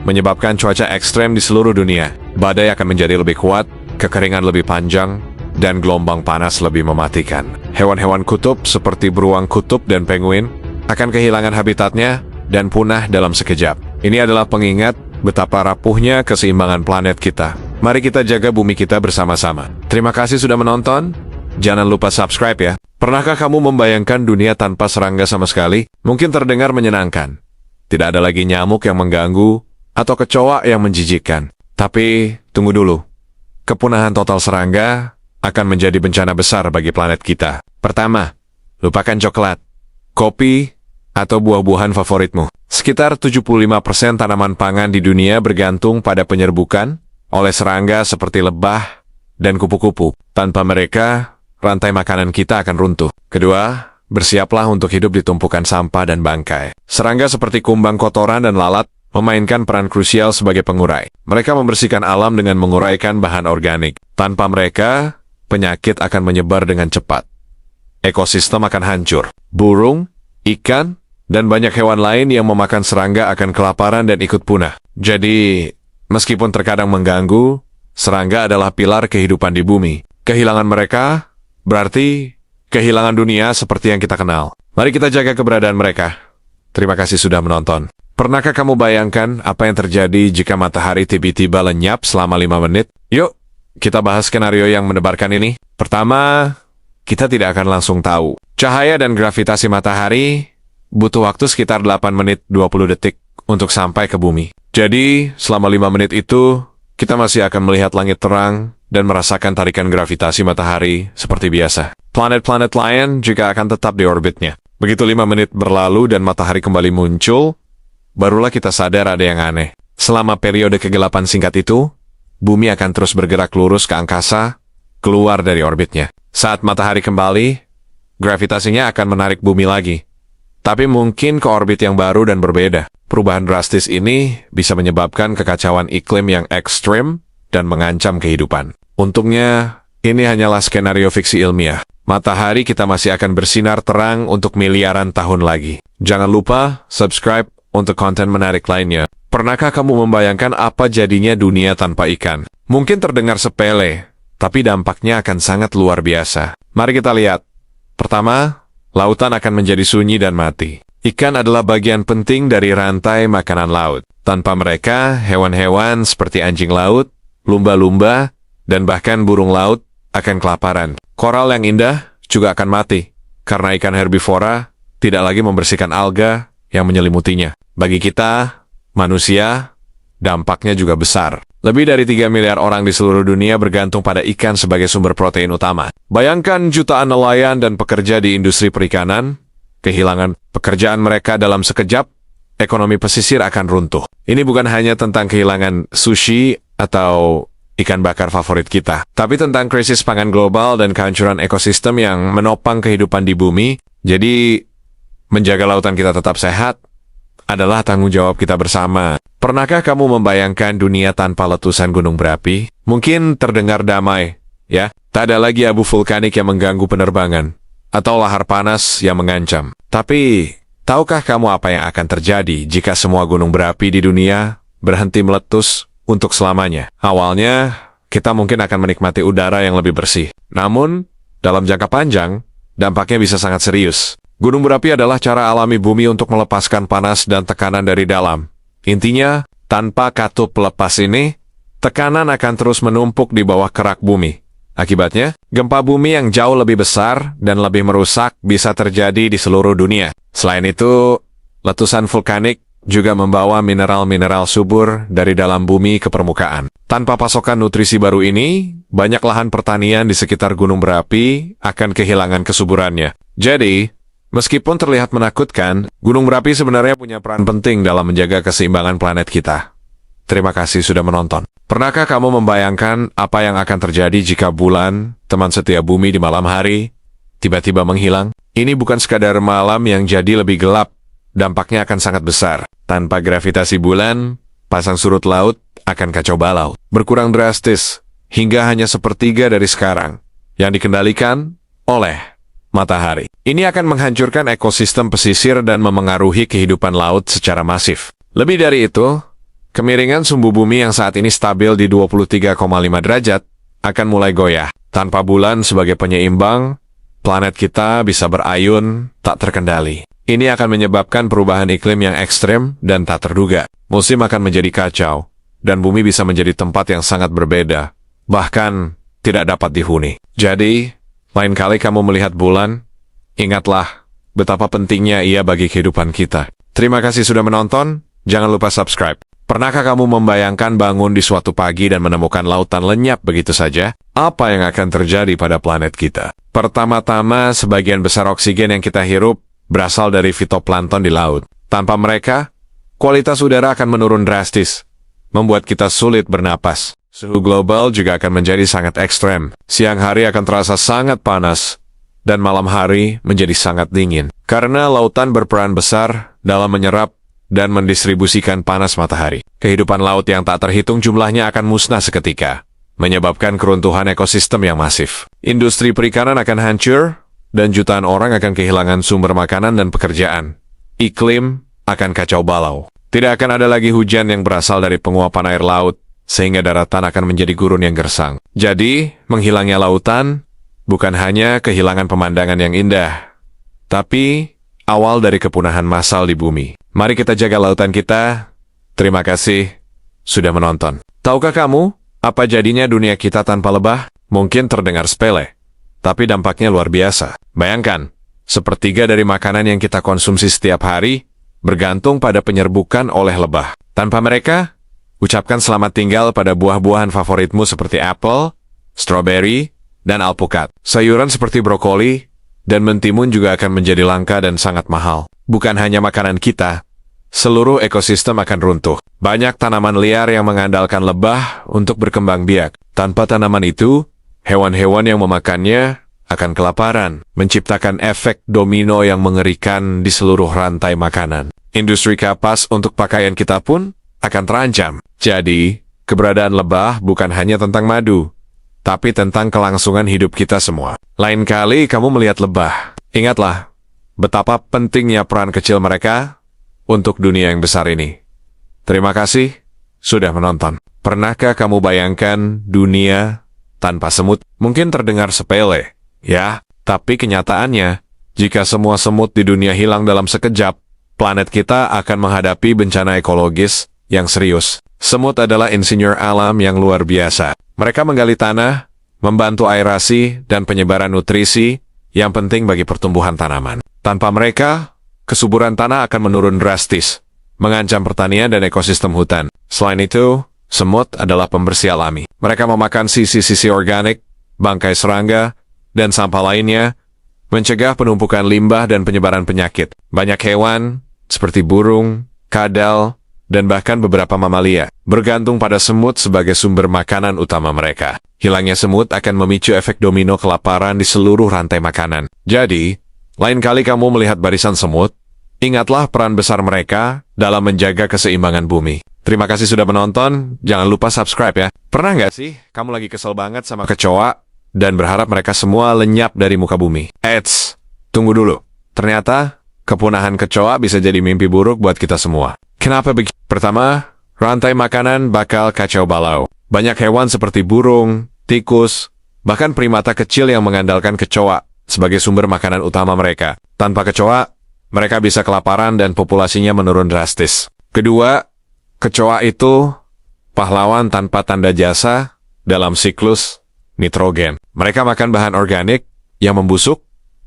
menyebabkan cuaca ekstrem di seluruh dunia. Badai akan menjadi lebih kuat, kekeringan lebih panjang, dan gelombang panas lebih mematikan. Hewan-hewan kutub seperti beruang kutub dan penguin akan kehilangan habitatnya dan punah dalam sekejap. Ini adalah pengingat betapa rapuhnya keseimbangan planet kita. Mari kita jaga bumi kita bersama-sama. Terima kasih sudah menonton. Jangan lupa subscribe ya. Pernahkah kamu membayangkan dunia tanpa serangga sama sekali? Mungkin terdengar menyenangkan. Tidak ada lagi nyamuk yang mengganggu atau kecoa yang menjijikkan. Tapi, tunggu dulu. Kepunahan total serangga akan menjadi bencana besar bagi planet kita. Pertama, lupakan coklat, kopi, atau buah-buahan favoritmu. Sekitar 75% tanaman pangan di dunia bergantung pada penyerbukan oleh serangga seperti lebah dan kupu-kupu. Tanpa mereka, rantai makanan kita akan runtuh. Kedua, bersiaplah untuk hidup di tumpukan sampah dan bangkai. Serangga seperti kumbang kotoran dan lalat memainkan peran krusial sebagai pengurai. Mereka membersihkan alam dengan menguraikan bahan organik. Tanpa mereka, penyakit akan menyebar dengan cepat. Ekosistem akan hancur. Burung, ikan, dan banyak hewan lain yang memakan serangga akan kelaparan dan ikut punah. Jadi, meskipun terkadang mengganggu, serangga adalah pilar kehidupan di bumi. Kehilangan mereka berarti kehilangan dunia seperti yang kita kenal. Mari kita jaga keberadaan mereka. Terima kasih sudah menonton. Pernahkah kamu bayangkan apa yang terjadi jika matahari tiba-tiba lenyap selama 5 menit? Yuk, kita bahas skenario yang mendebarkan ini. Pertama, kita tidak akan langsung tahu. Cahaya dan gravitasi matahari butuh waktu sekitar 8 menit 20 detik untuk sampai ke bumi. Jadi, selama 5 menit itu, kita masih akan melihat langit terang dan merasakan tarikan gravitasi matahari seperti biasa. Planet-planet lain juga akan tetap di orbitnya. Begitu 5 menit berlalu dan matahari kembali muncul, barulah kita sadar ada yang aneh. Selama periode kegelapan singkat itu, bumi akan terus bergerak lurus ke angkasa, keluar dari orbitnya. Saat matahari kembali, gravitasinya akan menarik bumi lagi. Tapi mungkin ke orbit yang baru dan berbeda. Perubahan drastis ini bisa menyebabkan kekacauan iklim yang ekstrem dan mengancam kehidupan. Untungnya, ini hanyalah skenario fiksi ilmiah. Matahari kita masih akan bersinar terang untuk miliaran tahun lagi. Jangan lupa subscribe untuk konten menarik lainnya. Pernahkah kamu membayangkan apa jadinya dunia tanpa ikan? Mungkin terdengar sepele, tapi dampaknya akan sangat luar biasa. Mari kita lihat. Pertama, lautan akan menjadi sunyi dan mati. Ikan adalah bagian penting dari rantai makanan laut. Tanpa mereka, hewan-hewan seperti anjing laut, lumba-lumba, dan bahkan burung laut akan kelaparan. Koral yang indah juga akan mati, karena ikan herbivora tidak lagi membersihkan alga yang menyelimutinya. Bagi kita, manusia, dampaknya juga besar. Lebih dari 3 miliar orang di seluruh dunia bergantung pada ikan sebagai sumber protein utama. Bayangkan jutaan nelayan dan pekerja di industri perikanan, kehilangan pekerjaan mereka dalam sekejap, ekonomi pesisir akan runtuh. Ini bukan hanya tentang kehilangan sushi atau ikan bakar favorit kita, tapi tentang krisis pangan global dan kehancuran ekosistem yang menopang kehidupan di bumi. Jadi, menjaga lautan kita tetap sehat adalah tanggung jawab kita bersama. Pernahkah kamu membayangkan dunia tanpa letusan gunung berapi? Mungkin terdengar damai, ya? Tak ada lagi abu vulkanik yang mengganggu penerbangan, atau lahar panas yang mengancam. Tapi, tahukah kamu apa yang akan terjadi jika semua gunung berapi di dunia berhenti meletus untuk selamanya? Awalnya, kita mungkin akan menikmati udara yang lebih bersih. Namun, dalam jangka panjang, dampaknya bisa sangat serius. Gunung berapi adalah cara alami bumi untuk melepaskan panas dan tekanan dari dalam. Intinya, tanpa katup pelepas ini, tekanan akan terus menumpuk di bawah kerak bumi. Akibatnya, gempa bumi yang jauh lebih besar dan lebih merusak bisa terjadi di seluruh dunia. Selain itu, letusan vulkanik juga membawa mineral-mineral subur dari dalam bumi ke permukaan. Tanpa pasokan nutrisi baru ini, banyak lahan pertanian di sekitar gunung berapi akan kehilangan kesuburannya. Jadi, meskipun terlihat menakutkan, gunung berapi sebenarnya punya peran penting dalam menjaga keseimbangan planet kita. Terima kasih sudah menonton. Pernahkah kamu membayangkan apa yang akan terjadi jika bulan, teman setia bumi di malam hari, tiba-tiba menghilang? Ini bukan sekadar malam yang jadi lebih gelap, dampaknya akan sangat besar. Tanpa gravitasi bulan, pasang surut laut akan kacau balau. Berkurang drastis, hingga hanya sepertiga dari sekarang, yang dikendalikan oleh matahari. Ini akan menghancurkan ekosistem pesisir dan memengaruhi kehidupan laut secara masif. Lebih dari itu, kemiringan sumbu bumi yang saat ini stabil di 23,5 derajat akan mulai goyah. Tanpa bulan sebagai penyeimbang, planet kita bisa berayun tak terkendali. Ini akan menyebabkan perubahan iklim yang ekstrem dan tak terduga. Musim akan menjadi kacau, dan bumi bisa menjadi tempat yang sangat berbeda, bahkan tidak dapat dihuni. Jadi, lain kali kamu melihat bulan, ingatlah betapa pentingnya ia bagi kehidupan kita. Terima kasih sudah menonton, jangan lupa subscribe. Pernahkah kamu membayangkan bangun di suatu pagi dan menemukan lautan lenyap begitu saja? Apa yang akan terjadi pada planet kita? Pertama-tama, sebagian besar oksigen yang kita hirup berasal dari fitoplankton di laut. Tanpa mereka, kualitas udara akan menurun drastis, membuat kita sulit bernapas. Suhu global juga akan menjadi sangat ekstrem. Siang hari akan terasa sangat panas, dan malam hari menjadi sangat dingin. Karena lautan berperan besar dalam menyerap dan mendistribusikan panas matahari. Kehidupan laut yang tak terhitung jumlahnya akan musnah seketika, menyebabkan keruntuhan ekosistem yang masif. Industri perikanan akan hancur, dan jutaan orang akan kehilangan sumber makanan dan pekerjaan. Iklim akan kacau balau. Tidak akan ada lagi hujan yang berasal dari penguapan air laut, sehingga daratan akan menjadi gurun yang gersang. Jadi, menghilangnya lautan bukan hanya kehilangan pemandangan yang indah, tapi awal dari kepunahan massal di bumi. Mari kita jaga lautan kita. Terima kasih sudah menonton. Tahukah kamu apa jadinya dunia kita tanpa lebah? Mungkin terdengar sepele, tapi dampaknya luar biasa. Bayangkan, sepertiga dari makanan yang kita konsumsi setiap hari bergantung pada penyerbukan oleh lebah. Tanpa mereka, ucapkan selamat tinggal pada buah-buahan favoritmu seperti apel, strawberry, dan alpukat. Sayuran seperti brokoli dan mentimun juga akan menjadi langka dan sangat mahal. Bukan hanya makanan kita, seluruh ekosistem akan runtuh. Banyak tanaman liar yang mengandalkan lebah untuk berkembang biak. Tanpa tanaman itu, hewan-hewan yang memakannya akan kelaparan, menciptakan efek domino yang mengerikan di seluruh rantai makanan. Industri kapas untuk pakaian kita pun akan terancam. Jadi, keberadaan lebah bukan hanya tentang madu, tapi tentang kelangsungan hidup kita semua. Lain kali kamu melihat lebah, ingatlah betapa pentingnya peran kecil mereka untuk dunia yang besar ini. Terima kasih sudah menonton. Pernahkah kamu bayangkan dunia tanpa semut? Mungkin terdengar sepele, ya, tapi kenyataannya, jika semua semut di dunia hilang dalam sekejap, planet kita akan menghadapi bencana ekologis yang serius. Semut adalah insinyur alam yang luar biasa. Mereka menggali tanah, membantu aerasi dan penyebaran nutrisi yang penting bagi pertumbuhan tanaman. Tanpa mereka, kesuburan tanah akan menurun drastis, mengancam pertanian dan ekosistem hutan. Selain itu, semut adalah pembersih alami. Mereka memakan sisi-sisi organik, bangkai serangga, dan sampah lainnya, mencegah penumpukan limbah dan penyebaran penyakit. Banyak hewan, seperti burung, kadal, dan bahkan beberapa mamalia, bergantung pada semut sebagai sumber makanan utama mereka. Hilangnya semut akan memicu efek domino kelaparan di seluruh rantai makanan. Jadi, lain kali kamu melihat barisan semut, ingatlah peran besar mereka dalam menjaga keseimbangan bumi. Terima kasih sudah menonton, jangan lupa subscribe ya. Pernah nggak sih kamu lagi kesel banget sama kecoa dan berharap mereka semua lenyap dari muka bumi? Eits, tunggu dulu. Ternyata, kepunahan kecoa bisa jadi mimpi buruk buat kita semua. Kenapa begitu? Pertama, rantai makanan bakal kacau balau. Banyak hewan seperti burung, tikus, bahkan primata kecil yang mengandalkan kecoa sebagai sumber makanan utama mereka. Tanpa kecoa, mereka bisa kelaparan dan populasinya menurun drastis. Kedua, kecoa itu pahlawan tanpa tanda jasa dalam siklus nitrogen. Mereka makan bahan organik yang membusuk,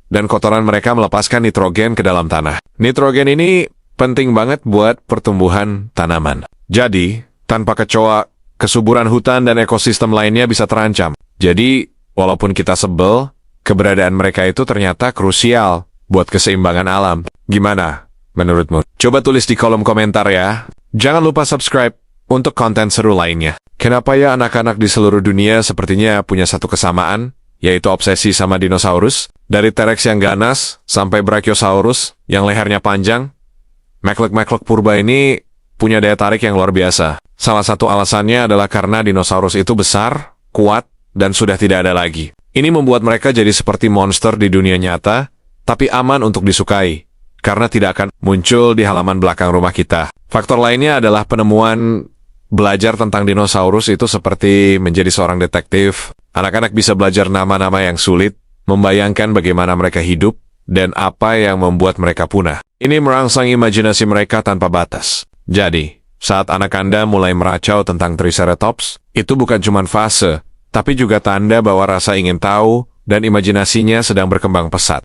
dan kotoran mereka melepaskan nitrogen ke dalam tanah. Nitrogen ini penting banget buat pertumbuhan tanaman. Jadi, tanpa kecoa, kesuburan hutan dan ekosistem lainnya bisa terancam. Jadi, walaupun kita sebel, keberadaan mereka itu ternyata krusial buat keseimbangan alam. Gimana menurutmu? Coba tulis di kolom komentar ya. Jangan lupa subscribe untuk konten seru lainnya. Kenapa ya anak-anak di seluruh dunia sepertinya punya satu kesamaan, yaitu obsesi sama dinosaurus? Dari T-Rex yang ganas sampai Brachiosaurus yang lehernya panjang, makhluk-makhluk purba ini punya daya tarik yang luar biasa. Salah satu alasannya adalah karena dinosaurus itu besar, kuat, dan sudah tidak ada lagi. Ini membuat mereka jadi seperti monster di dunia nyata, tapi aman untuk disukai, karena tidak akan muncul di halaman belakang rumah kita. Faktor lainnya adalah penemuan belajar tentang dinosaurus itu seperti menjadi seorang detektif. Anak-anak bisa belajar nama-nama yang sulit, membayangkan bagaimana mereka hidup, dan apa yang membuat mereka punah. Ini merangsang imajinasi mereka tanpa batas. Jadi, saat anak Anda mulai meracau tentang Triceratops, itu bukan cuma fase, tapi juga tanda bahwa rasa ingin tahu dan imajinasinya sedang berkembang pesat.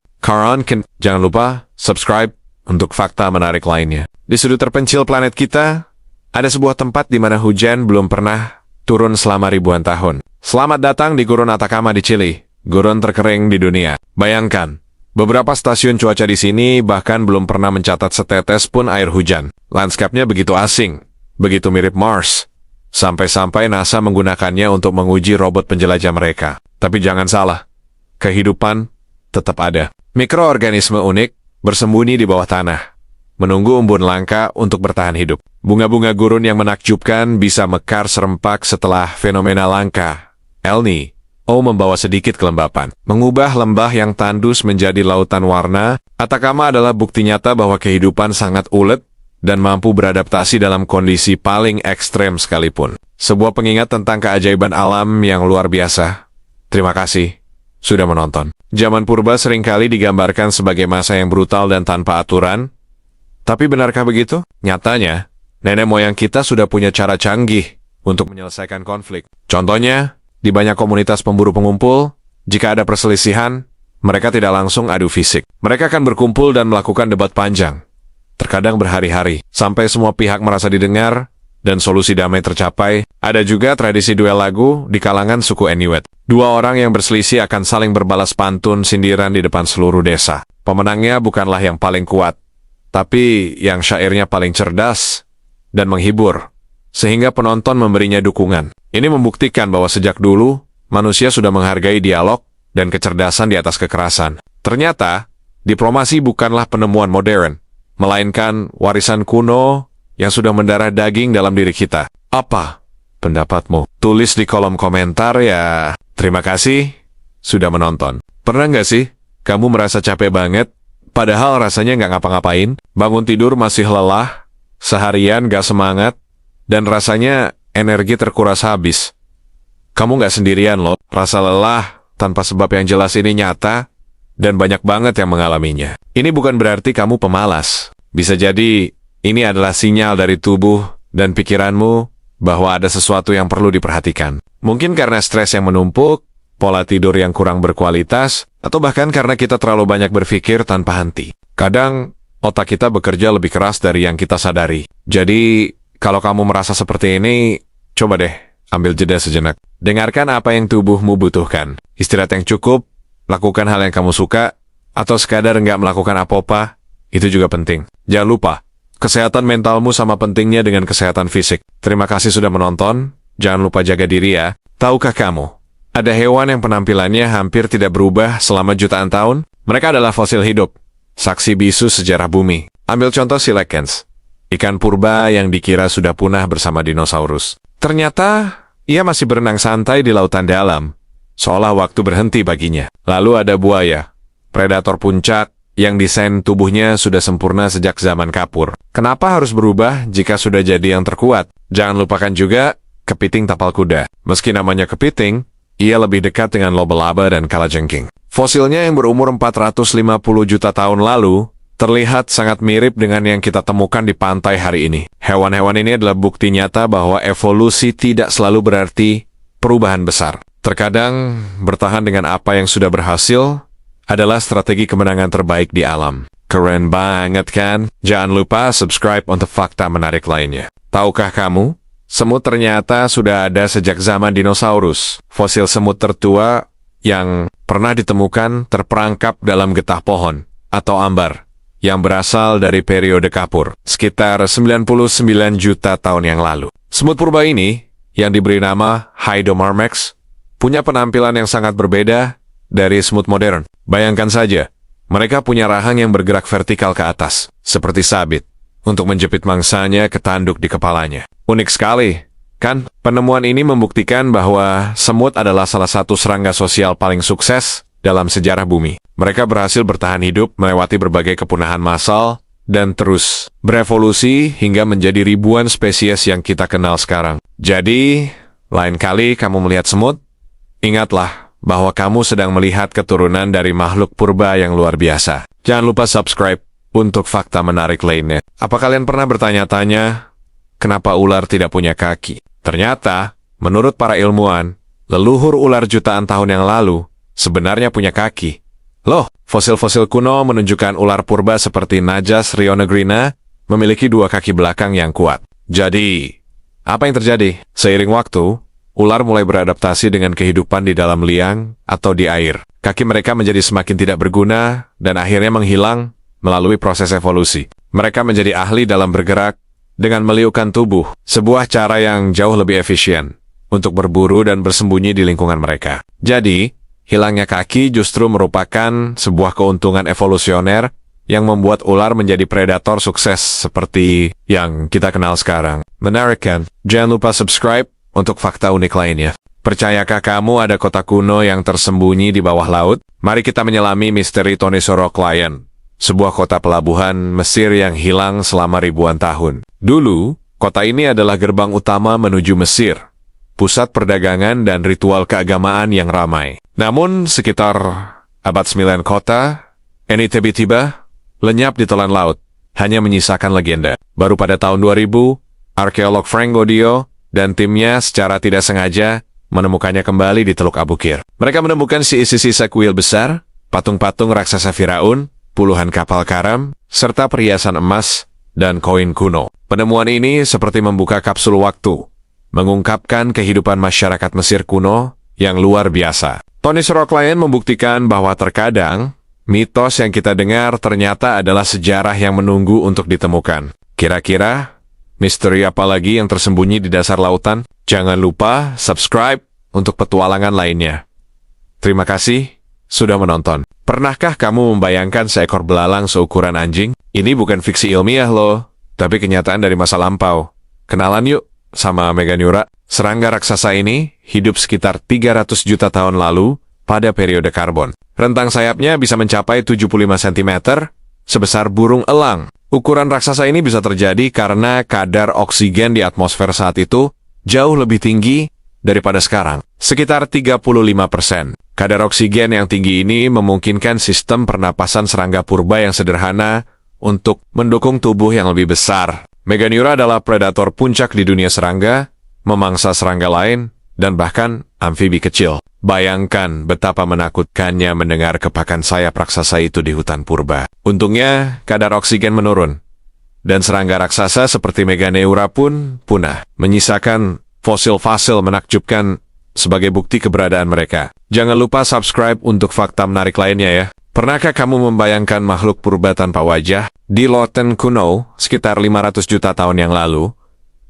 Jangan lupa subscribe untuk fakta menarik lainnya. Di sudut terpencil planet kita, ada sebuah tempat di mana hujan belum pernah turun selama ribuan tahun. Selamat datang di Gurun Atacama di Chili, gurun terkering di dunia. Bayangkan, beberapa stasiun cuaca di sini bahkan belum pernah mencatat setetes pun air hujan. Lanskapnya begitu asing, begitu mirip Mars, sampai-sampai NASA menggunakannya untuk menguji robot penjelajah mereka. Tapi jangan salah, kehidupan tetap ada. Mikroorganisme unik bersembunyi di bawah tanah, menunggu embun langka untuk bertahan hidup. Bunga-bunga gurun yang menakjubkan bisa mekar serempak setelah fenomena langka El Niño membawa sedikit kelembapan. Mengubah lembah yang tandus menjadi lautan warna, Atacama adalah bukti nyata bahwa kehidupan sangat ulet dan mampu beradaptasi dalam kondisi paling ekstrem sekalipun. Sebuah pengingat tentang keajaiban alam yang luar biasa. Terima kasih sudah menonton. Zaman purba seringkali digambarkan sebagai masa yang brutal dan tanpa aturan. Tapi benarkah begitu? Nyatanya, nenek moyang kita sudah punya cara canggih untuk menyelesaikan konflik. Contohnya, di banyak komunitas pemburu pengumpul, jika ada perselisihan, mereka tidak langsung adu fisik. Mereka akan berkumpul dan melakukan debat panjang, terkadang berhari-hari, sampai semua pihak merasa didengar dan solusi damai tercapai. Ada juga tradisi duel lagu di kalangan suku Inuit. Dua orang yang berselisih akan saling berbalas pantun sindiran di depan seluruh desa. Pemenangnya bukanlah yang paling kuat, tapi yang syairnya paling cerdas dan menghibur, sehingga penonton memberinya dukungan. Ini membuktikan bahwa sejak dulu, manusia sudah menghargai dialog dan kecerdasan di atas kekerasan. Ternyata, diplomasi bukanlah penemuan modern, melainkan warisan kuno yang sudah mendarah daging dalam diri kita. Apa pendapatmu? Tulis di kolom komentar ya. Terima kasih sudah menonton. Pernah nggak sih kamu merasa capek banget Padahal rasanya nggak ngapa-ngapain, bangun tidur masih lelah, seharian nggak semangat, dan rasanya energi terkuras habis. Kamu nggak sendirian loh, rasa lelah tanpa sebab yang jelas ini nyata, dan banyak banget yang mengalaminya. Ini bukan berarti kamu pemalas. Bisa jadi ini adalah sinyal dari tubuh dan pikiranmu bahwa ada sesuatu yang perlu diperhatikan. Mungkin karena stres yang menumpuk, pola tidur yang kurang berkualitas, atau bahkan karena kita terlalu banyak berpikir tanpa henti. Kadang, otak kita bekerja lebih keras dari yang kita sadari. Jadi, kalau kamu merasa seperti ini, coba deh, ambil jeda sejenak. Dengarkan apa yang tubuhmu butuhkan. Istirahat yang cukup, lakukan hal yang kamu suka, atau sekadar nggak melakukan apa-apa, itu juga penting. Jangan lupa, kesehatan mentalmu sama pentingnya dengan kesehatan fisik. Terima kasih sudah menonton, jangan lupa jaga diri ya. Tahukah kamu, ada hewan yang penampilannya hampir tidak berubah selama jutaan tahun? Mereka adalah fosil hidup, saksi bisu sejarah bumi. Ambil contoh coelacanth, ikan purba yang dikira sudah punah bersama dinosaurus. Ternyata, ia masih berenang santai di lautan dalam, seolah waktu berhenti baginya. Lalu ada buaya, predator puncak yang desain tubuhnya sudah sempurna sejak zaman kapur. Kenapa harus berubah jika sudah jadi yang terkuat? Jangan lupakan juga kepiting tapal kuda. Meski namanya kepiting, ia lebih dekat dengan laba-laba dan kalajengking. Fosilnya yang berumur 450 juta tahun lalu terlihat sangat mirip dengan yang kita temukan di pantai hari ini. Hewan-hewan ini adalah bukti nyata bahwa evolusi tidak selalu berarti perubahan besar. Terkadang, bertahan dengan apa yang sudah berhasil adalah strategi kemenangan terbaik di alam. Keren banget kan? Jangan lupa subscribe untuk fakta menarik lainnya. Tahukah kamu, semut ternyata sudah ada sejak zaman dinosaurus. Fosil semut tertua yang pernah ditemukan terperangkap dalam getah pohon atau ambar yang berasal dari periode kapur, sekitar 99 juta tahun yang lalu. Semut purba ini, yang diberi nama Hydomyrmex, punya penampilan yang sangat berbeda dari semut modern. Bayangkan saja, mereka punya rahang yang bergerak vertikal ke atas, seperti sabit, untuk menjepit mangsanya ke tanduk di kepalanya. Unik sekali, kan? Penemuan ini membuktikan bahwa semut adalah salah satu serangga sosial paling sukses dalam sejarah bumi. Mereka berhasil bertahan hidup melewati berbagai kepunahan massal dan terus berevolusi hingga menjadi ribuan spesies yang kita kenal sekarang. Jadi, lain kali kamu melihat semut, ingatlah bahwa kamu sedang melihat keturunan dari makhluk purba yang luar biasa. Jangan lupa subscribe untuk fakta menarik lainnya. Apa kalian pernah bertanya-tanya, kenapa ular tidak punya kaki? Ternyata, menurut para ilmuwan, leluhur ular jutaan tahun yang lalu sebenarnya punya kaki. Loh, fosil-fosil kuno menunjukkan ular purba seperti Najas rionegrina memiliki dua kaki belakang yang kuat. Jadi, apa yang terjadi? Seiring waktu, ular mulai beradaptasi dengan kehidupan di dalam liang atau di air. Kaki mereka menjadi semakin tidak berguna dan akhirnya menghilang melalui proses evolusi. Mereka menjadi ahli dalam bergerak dengan meliukkan tubuh, sebuah cara yang jauh lebih efisien untuk berburu dan bersembunyi di lingkungan mereka. Jadi, hilangnya kaki justru merupakan sebuah keuntungan evolusioner yang membuat ular menjadi predator sukses seperti yang kita kenal sekarang. Menarik kan? Jangan lupa subscribe untuk fakta unik lainnya. Percayakah kamu ada kota kuno yang tersembunyi di bawah laut? Mari kita menyelami misteri Tonisoro Client, sebuah kota pelabuhan Mesir yang hilang selama ribuan tahun. Dulu, kota ini adalah gerbang utama menuju Mesir, pusat perdagangan dan ritual keagamaan yang ramai. Namun, sekitar abad 9 kota, ini tiba-tiba lenyap di telan laut, hanya menyisakan legenda. Baru pada tahun 2000, arkeolog Frank Godio dan timnya secara tidak sengaja menemukannya kembali di Teluk Abukir. Mereka menemukan sisa-sisa kuil besar, patung-patung raksasa Firaun, puluhan kapal karam, serta perhiasan emas dan koin kuno. Penemuan ini seperti membuka kapsul waktu, mengungkapkan kehidupan masyarakat Mesir kuno yang luar biasa. Tonisoro Client membuktikan bahwa terkadang mitos yang kita dengar ternyata adalah sejarah yang menunggu untuk ditemukan. Kira-kira misteri apa lagi yang tersembunyi di dasar lautan? Jangan lupa subscribe untuk petualangan lainnya. Terima kasih sudah menonton. Pernahkah kamu membayangkan seekor belalang seukuran anjing? Ini bukan fiksi ilmiah loh, tapi kenyataan dari masa lampau. Kenalan yuk sama Meganiura. Serangga raksasa ini hidup sekitar 300 juta tahun lalu pada periode karbon. Rentang sayapnya bisa mencapai 75 cm sebesar burung elang. Ukuran raksasa ini bisa terjadi karena kadar oksigen di atmosfer saat itu jauh lebih tinggi daripada sekarang, sekitar 35%. Kadar oksigen yang tinggi ini memungkinkan sistem pernapasan serangga purba yang sederhana untuk mendukung tubuh yang lebih besar. Meganeura adalah predator puncak di dunia serangga, memangsa serangga lain, dan bahkan amfibi kecil. Bayangkan betapa menakutkannya mendengar kepakan sayap raksasa itu di hutan purba. Untungnya, kadar oksigen menurun, dan serangga raksasa seperti Meganeura pun punah, menyisakan fosil-fosil menakjubkan sebagai bukti keberadaan mereka. Jangan lupa subscribe untuk fakta menarik lainnya ya. Pernahkah kamu membayangkan makhluk purba tanpa wajah? Di lautan kuno, sekitar 500 juta tahun yang lalu,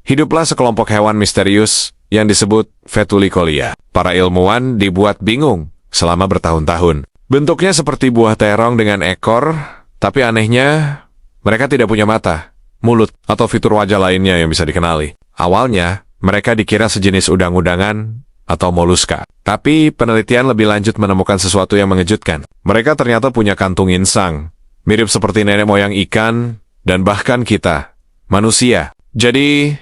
hiduplah sekelompok hewan misterius yang disebut Vetulicolia. Para ilmuwan dibuat bingung selama bertahun-tahun. Bentuknya seperti buah terong dengan ekor, tapi anehnya mereka tidak punya mata, mulut, atau fitur wajah lainnya yang bisa dikenali. Awalnya, mereka dikira sejenis udang-udangan atau moluska. Tapi penelitian lebih lanjut menemukan sesuatu yang mengejutkan. Mereka ternyata punya kantung insang, mirip seperti nenek moyang ikan, dan bahkan kita, manusia. Jadi,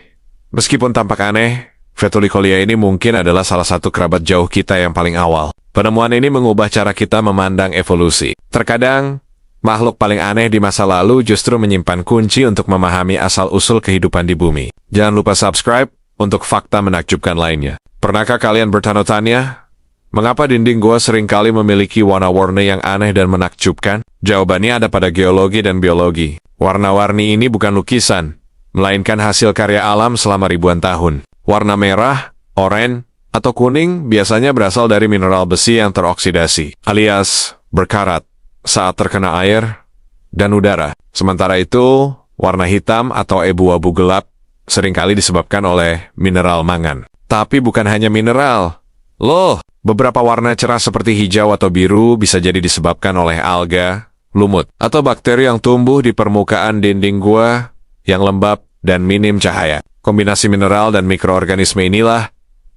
meskipun tampak aneh, Vetulicolia ini mungkin adalah salah satu kerabat jauh kita yang paling awal. Penemuan ini mengubah cara kita memandang evolusi. Terkadang, makhluk paling aneh di masa lalu justru menyimpan kunci untuk memahami asal-usul kehidupan di bumi. Jangan lupa subscribe untuk fakta menakjubkan lainnya. Pernahkah kalian bertanya-tanya, mengapa dinding gua seringkali memiliki warna-warni yang aneh dan menakjubkan? Jawabannya ada pada geologi dan biologi. Warna-warni ini bukan lukisan, melainkan hasil karya alam selama ribuan tahun. Warna merah, oranye, atau kuning biasanya berasal dari mineral besi yang teroksidasi, alias berkarat, saat terkena air dan udara. Sementara itu, warna hitam atau abu-abu gelap seringkali disebabkan oleh mineral mangan. Tapi bukan hanya mineral. Loh, beberapa warna cerah seperti hijau atau biru bisa jadi disebabkan oleh alga, lumut, atau bakteri yang tumbuh di permukaan dinding gua yang lembab dan minim cahaya. Kombinasi mineral dan mikroorganisme inilah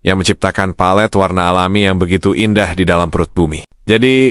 yang menciptakan palet warna alami yang begitu indah di dalam perut bumi. Jadi,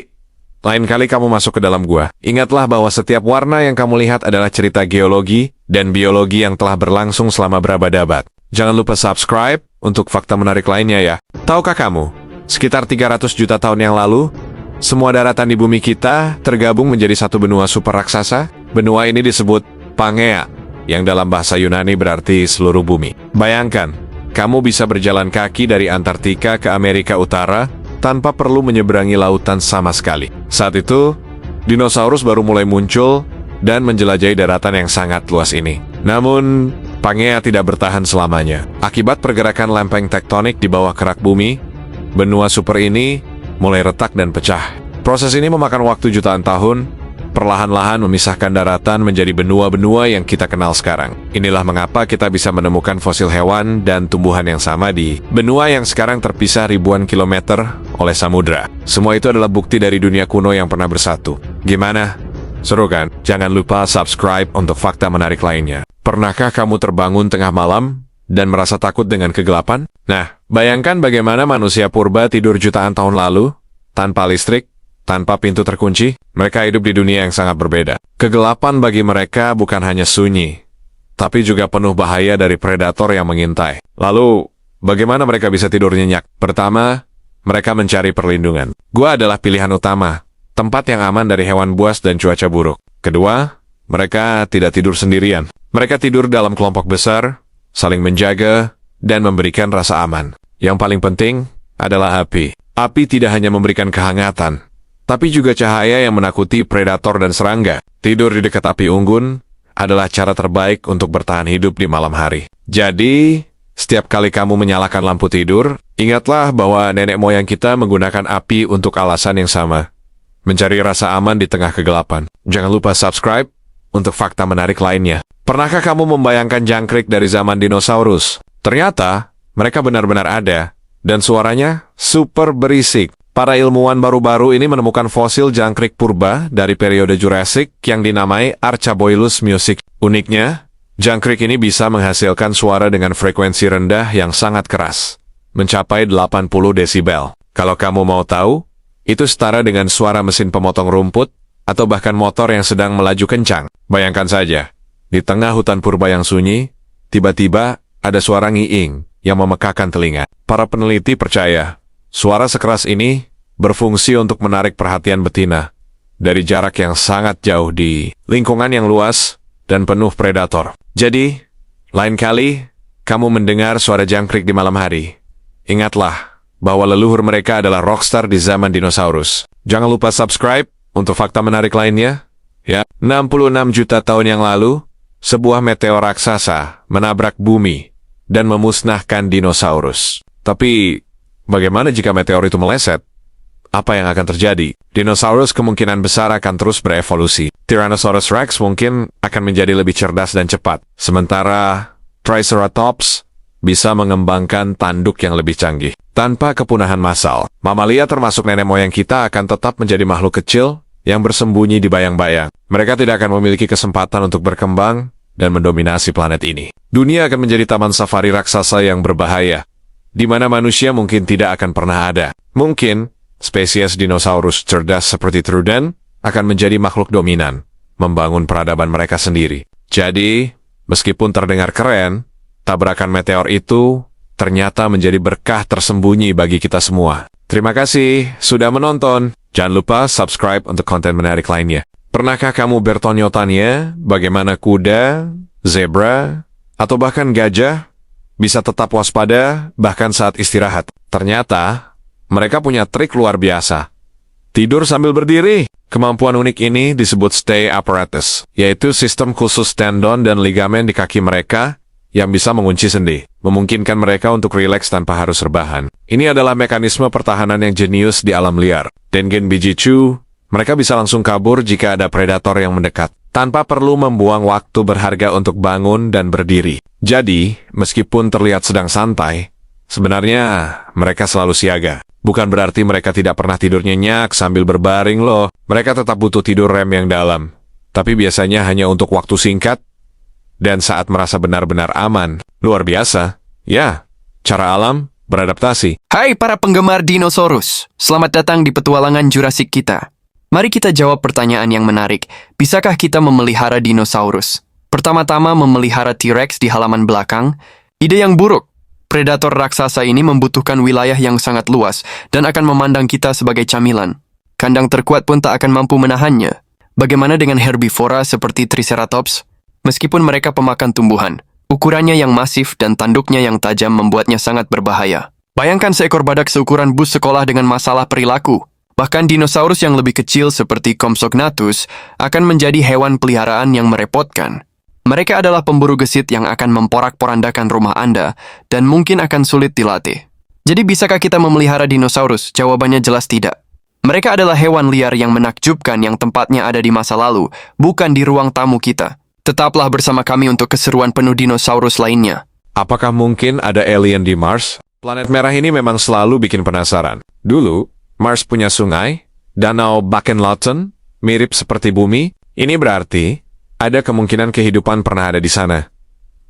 lain kali kamu masuk ke dalam gua, ingatlah bahwa setiap warna yang kamu lihat adalah cerita geologi dan biologi yang telah berlangsung selama berabad-abad. Jangan lupa subscribe untuk fakta menarik lainnya ya. Tahukah kamu, sekitar 300 juta tahun yang lalu, semua daratan di bumi kita tergabung menjadi satu benua super raksasa? Benua ini disebut Pangea, yang dalam bahasa Yunani berarti seluruh bumi. Bayangkan, kamu bisa berjalan kaki dari Antartika ke Amerika Utara tanpa perlu menyeberangi lautan sama sekali. Saat itu, dinosaurus baru mulai muncul dan menjelajahi daratan yang sangat luas ini. Namun, Pangea tidak bertahan selamanya. Akibat pergerakan lempeng tektonik di bawah kerak bumi, benua super ini mulai retak dan pecah. Proses ini memakan waktu jutaan tahun, perlahan-lahan memisahkan daratan menjadi benua-benua yang kita kenal sekarang. Inilah mengapa kita bisa menemukan fosil hewan dan tumbuhan yang sama di benua yang sekarang terpisah ribuan kilometer oleh samudra. Semua itu adalah bukti dari dunia kuno yang pernah bersatu. Gimana? Seru kan? Jangan lupa subscribe untuk fakta menarik lainnya. Pernahkah kamu terbangun tengah malam dan merasa takut dengan kegelapan? Nah, bayangkan bagaimana manusia purba tidur jutaan tahun lalu, tanpa listrik, tanpa pintu terkunci. Mereka hidup di dunia yang sangat berbeda. Kegelapan bagi mereka bukan hanya sunyi, tapi juga penuh bahaya dari predator yang mengintai. Lalu, bagaimana mereka bisa tidur nyenyak? Pertama, mereka mencari perlindungan. Gua adalah pilihan utama, tempat yang aman dari hewan buas dan cuaca buruk. Kedua, mereka tidak tidur sendirian. Mereka tidur dalam kelompok besar, saling menjaga, dan memberikan rasa aman. Yang paling penting adalah api. Api tidak hanya memberikan kehangatan, tapi juga cahaya yang menakuti predator dan serangga. Tidur di dekat api unggun adalah cara terbaik untuk bertahan hidup di malam hari. Jadi, setiap kali kamu menyalakan lampu tidur, ingatlah bahwa nenek moyang kita menggunakan api untuk alasan yang sama. Mencari rasa aman di tengah kegelapan. Jangan lupa subscribe untuk fakta menarik lainnya. Pernahkah kamu membayangkan jangkrik dari zaman dinosaurus? Ternyata, mereka benar-benar ada, dan suaranya super berisik. Para ilmuwan baru-baru ini menemukan fosil jangkrik purba dari periode Jurassic yang dinamai Archaeboilus music. Uniknya, jangkrik ini bisa menghasilkan suara dengan frekuensi rendah yang sangat keras, mencapai 80 desibel. Kalau kamu mau tahu, itu setara dengan suara mesin pemotong rumput atau bahkan motor yang sedang melaju kencang. Bayangkan saja, di tengah hutan purba yang sunyi, tiba-tiba ada suara ngiing yang memekakan telinga. Para peneliti percaya, suara sekeras ini berfungsi untuk menarik perhatian betina dari jarak yang sangat jauh di lingkungan yang luas dan penuh predator. Jadi, lain kali kamu mendengar suara jangkrik di malam hari, ingatlah bahwa leluhur mereka adalah rockstar di zaman dinosaurus. Jangan lupa subscribe untuk fakta menarik lainnya. Ya, 66 juta tahun yang lalu, sebuah meteor raksasa menabrak bumi dan memusnahkan dinosaurus. Tapi, bagaimana jika meteor itu meleset? Apa yang akan terjadi? Dinosaurus kemungkinan besar akan terus berevolusi. Tyrannosaurus Rex mungkin akan menjadi lebih cerdas dan cepat. Sementara Triceratops bisa mengembangkan tanduk yang lebih canggih. Tanpa kepunahan massal, mamalia termasuk nenek moyang kita akan tetap menjadi makhluk kecil yang bersembunyi di bayang-bayang. Mereka tidak akan memiliki kesempatan untuk berkembang dan mendominasi planet ini. Dunia akan menjadi taman safari raksasa yang berbahaya, di mana manusia mungkin tidak akan pernah ada. Mungkin spesies dinosaurus cerdas seperti Troodon akan menjadi makhluk dominan, membangun peradaban mereka sendiri. Jadi, meskipun terdengar keren, tabrakan meteor itu ternyata menjadi berkah tersembunyi bagi kita semua. Terima kasih sudah menonton. Jangan lupa subscribe untuk konten menarik lainnya. Pernahkah kamu bertanya-tanya bagaimana kuda, zebra, atau bahkan gajah bisa tetap waspada bahkan saat istirahat? Ternyata, mereka punya trik luar biasa. Tidur sambil berdiri. Kemampuan unik ini disebut stay apparatus, yaitu sistem khusus tendon dan ligamen di kaki mereka yang bisa mengunci sendi, memungkinkan mereka untuk rileks tanpa harus rebahan. Ini adalah mekanisme pertahanan yang jenius di alam liar. Dengen Bijitsu, mereka bisa langsung kabur jika ada predator yang mendekat, tanpa perlu membuang waktu berharga untuk bangun dan berdiri. Jadi, meskipun terlihat sedang santai, sebenarnya mereka selalu siaga. Bukan berarti mereka tidak pernah tidur nyenyak sambil berbaring loh. Mereka tetap butuh tidur REM yang dalam. Tapi biasanya hanya untuk waktu singkat, dan saat merasa benar-benar aman. Luar biasa. Ya, cara alam beradaptasi. Hai para penggemar dinosaurus, selamat datang di petualangan Jurassic kita. Mari kita jawab pertanyaan yang menarik. Bisakah kita memelihara dinosaurus? Pertama-tama memelihara T-Rex di halaman belakang, ide yang buruk. Predator raksasa ini membutuhkan wilayah yang sangat luas dan akan memandang kita sebagai camilan. Kandang terkuat pun tak akan mampu menahannya. Bagaimana dengan herbivora seperti Triceratops? Meskipun mereka pemakan tumbuhan, ukurannya yang masif dan tanduknya yang tajam membuatnya sangat berbahaya. Bayangkan seekor badak seukuran bus sekolah dengan masalah perilaku. Bahkan dinosaurus yang lebih kecil seperti Compsognathus akan menjadi hewan peliharaan yang merepotkan. Mereka adalah pemburu gesit yang akan memporak-porandakan rumah Anda dan mungkin akan sulit dilatih. Jadi bisakah kita memelihara dinosaurus? Jawabannya jelas tidak. Mereka adalah hewan liar yang menakjubkan yang tempatnya ada di masa lalu, bukan di ruang tamu kita. Tetaplah bersama kami untuk keseruan penuh dinosaurus lainnya. Apakah mungkin ada alien di Mars? Planet merah ini memang selalu bikin penasaran. Dulu, Mars punya sungai, danau Bakenlaten, mirip seperti bumi. Ini berarti ada kemungkinan kehidupan pernah ada di sana.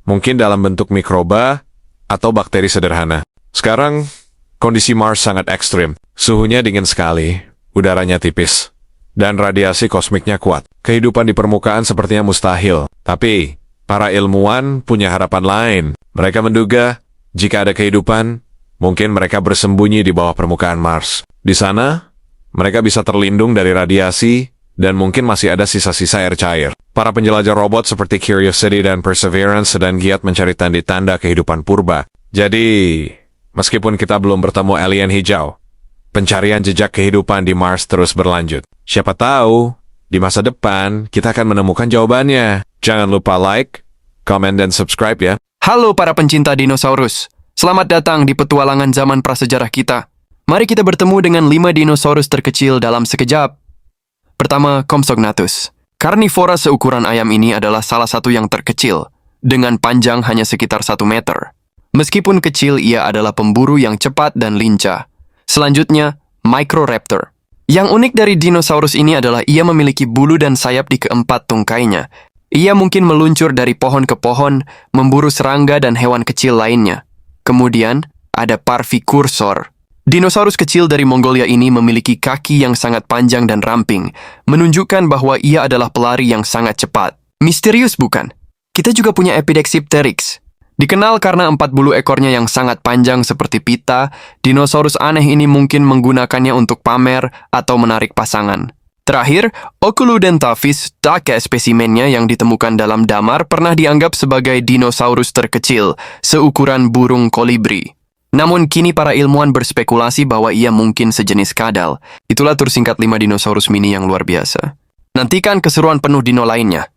Mungkin dalam bentuk mikroba atau bakteri sederhana. Sekarang, kondisi Mars sangat ekstrim. Suhunya dingin sekali, udaranya tipis, dan radiasi kosmiknya kuat. Kehidupan di permukaan sepertinya mustahil. Tapi, para ilmuwan punya harapan lain. Mereka menduga, jika ada kehidupan, mungkin mereka bersembunyi di bawah permukaan Mars. Di sana, mereka bisa terlindung dari radiasi, dan mungkin masih ada sisa-sisa air cair. Para penjelajah robot seperti Curiosity dan Perseverance sedang giat mencari tanda-tanda kehidupan purba. Jadi, meskipun kita belum bertemu alien hijau, pencarian jejak kehidupan di Mars terus berlanjut. Siapa tahu, di masa depan, kita akan menemukan jawabannya. Jangan lupa like, komen, dan subscribe ya. Halo para pencinta dinosaurus. Selamat datang di petualangan zaman prasejarah kita. Mari kita bertemu dengan 5 dinosaurus terkecil dalam sekejap. Pertama, Compsognathus. Karnivora seukuran ayam ini adalah salah satu yang terkecil, dengan panjang hanya sekitar 1 meter. Meskipun kecil, ia adalah pemburu yang cepat dan lincah. Selanjutnya, Microraptor. Yang unik dari dinosaurus ini adalah ia memiliki bulu dan sayap di keempat tungkainya. Ia mungkin meluncur dari pohon ke pohon, memburu serangga dan hewan kecil lainnya. Kemudian, ada Parvicursor. Dinosaurus kecil dari Mongolia ini memiliki kaki yang sangat panjang dan ramping, menunjukkan bahwa ia adalah pelari yang sangat cepat. Misterius bukan? Kita juga punya Epidexipteryx. Dikenal karena 4 bulu ekornya yang sangat panjang seperti pita, dinosaurus aneh ini mungkin menggunakannya untuk pamer atau menarik pasangan. Terakhir, Oculodentavis, kakek spesimennya yang ditemukan dalam damar pernah dianggap sebagai dinosaurus terkecil, seukuran burung kolibri. Namun kini para ilmuwan berspekulasi bahwa ia mungkin sejenis kadal. Itulah tur singkat 5 dinosaurus mini yang luar biasa. Nantikan keseruan penuh dino lainnya.